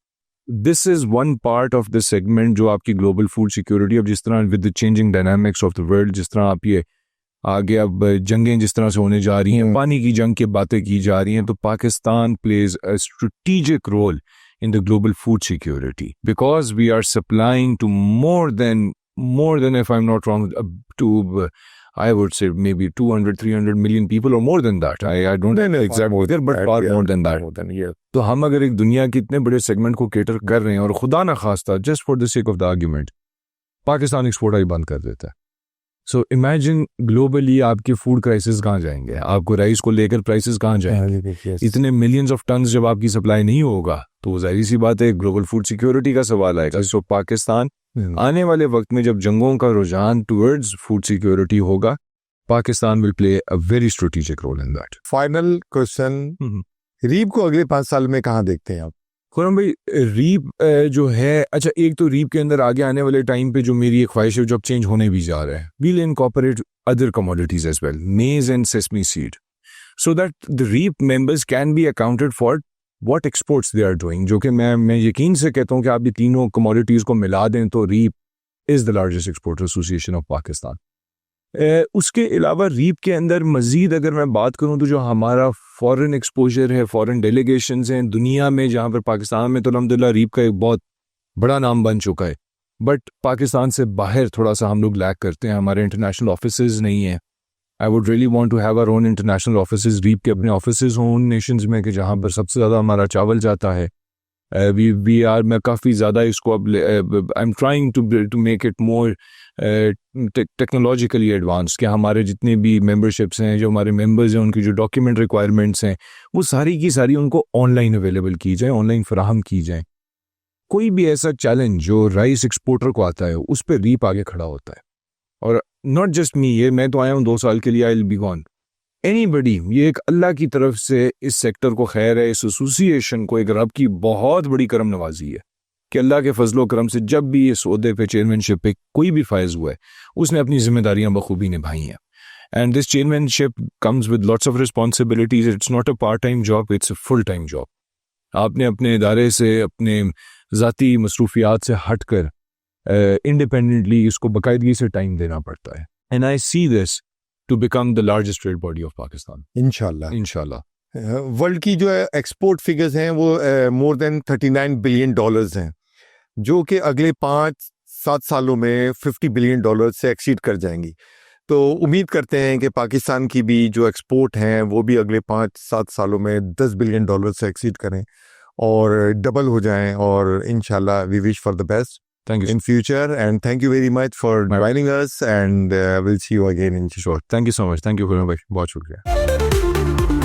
This is one part of the segment जो आपकी global food security, अब जिस तरह with the changing dynamics of the world, जिस तरह आप ये आगे अब जंगें जिस तरह से होने जा रही हैं, पानी की जंग की बातें की जा रही हैं, तो Pakistan plays a strategic role in the global food security because we are supplying to more than if I'm not wrong to I would say maybe 200-300 million people or more than that. I don't know exact figure, but far more than that. तो हम अगर एक दुनिया के इतने बड़े सेगमेंट को केटर कर रहे हैं और खुदा ना खास्ता just for the sake of the argument Pakistan export ही बंद कर देता है. सो इमेजिन ग्लोबली आपके फूड क्राइसिस कहाँ जाएंगे, आपको राइस को लेकर प्राइसेस कहाँ जाएंगे. इतने मिलियंस ऑफ टन्स जब आपकी सप्लाई नहीं होगा तो जाहिर सी बात है ग्लोबल फूड सिक्योरिटी का सवाल आएगा. सो पाकिस्तान आने वाले वक्त में जब जंगों का रुझान टुवर्ड्स फूड सिक्योरिटी होगा, Pakistan will play a very strategic role in that. Final question, REAP को अगले 5 साल में कहाँ देखते हैं आप? खुरम भाई, रीप जो है, अच्छा एक तो रीप के अंदर आगे आने वाले टाइम पे जो मेरी एक ख्वाहिश है जो अब चेंज होने भी जा रहा है, we'll incorporate other commodities as well, maize and sesame seed, so that the REAP members can be accounted for what exports they are doing. जो कि मैं यकीन से कहता हूँ कि आप ये तीनों कमोडिटीज़ को मिला दें तो REAP is the largest exporter association of Pakistan. उसके अलावा रीप के अंदर मज़ीद अगर मैं बात करूं तो जो हमारा फॉरेन एक्सपोजर है, फॉरेन डेलीगेशंस हैं दुनिया में, जहां पर पाकिस्तान में तो अल्हम्दुलिल्लाह रीप का एक बहुत बड़ा नाम बन चुका है, बट पाकिस्तान से बाहर थोड़ा सा हम लोग लैक करते हैं. हमारे इंटरनेशनल ऑफिसेज नहीं हैं. I would really want to have our own international offices. REAP के अपने ऑफिसेज हों उन नेशंस में कि जहाँ पर सबसे ज़्यादा हमारा चावल जाता है. मैं काफ़ी ज़्यादा इसको अब I am trying to make it more technologically advance, कि हमारे जितने भी मेंबरशिप्स हैं, जो हमारे मेंबर्स हैं, उनकी जो डॉक्यूमेंट रिक्वायरमेंट्स हैं वो सारी की सारी उनको ऑनलाइन अवेलेबल की जाए, ऑनलाइन फराहम की जाए. कोई भी ऐसा चैलेंज जो राइस एक्सपोर्टर को आता है उस पर रीप आगे खड़ा होता है. और नॉट जस्ट मी, ये मैं तो आया हूँ 2 साल के लिए, I will be gone. Anybody, ये एक अल्लाह की तरफ से इस सेक्टर को खैर है, इस एसोसिएशन को एक रब की बहुत बड़ी करम नवाजी है कि अल्लाह के फजलो करम से जब भी इस ओहदे पे चेयरमैनशिप पे कोई भी फायज हुआ है उसने अपनी जिम्मेदारियां बखूबी निभाई हैं. And this chairmanship comes with lots of responsibilities. It's not a part time job, it's a full time job. आपने अपने इदारे से, अपने ज़ाती मसरूफियात से हट कर इंडिपेंडेंटली इसको बाकायदगी से टाइम देना पड़ता है. And I see this to become the largest trade body of Pakistan इंशाल्लाह. वर्ल्ड की जो एक्सपोर्ट फिगर्स हैं वो मोर देन $39 बिलियन हैं, जो कि अगले 5-7 सालों में $50 बिलियन से एक्सीड कर जाएंगी. तो उम्मीद करते हैं कि पाकिस्तान की भी जो एक्सपोर्ट हैं वो भी अगले 5-7 सालों में $10 बिलियन से एक्सीड करें और डबल हो जाएं. और इंशाल्लाह we wish for the best Thank you in future, and thank you very much for joining us, and we'll see you again in short. Thank you so much. Thank you very much. बहुत शुक्रिया.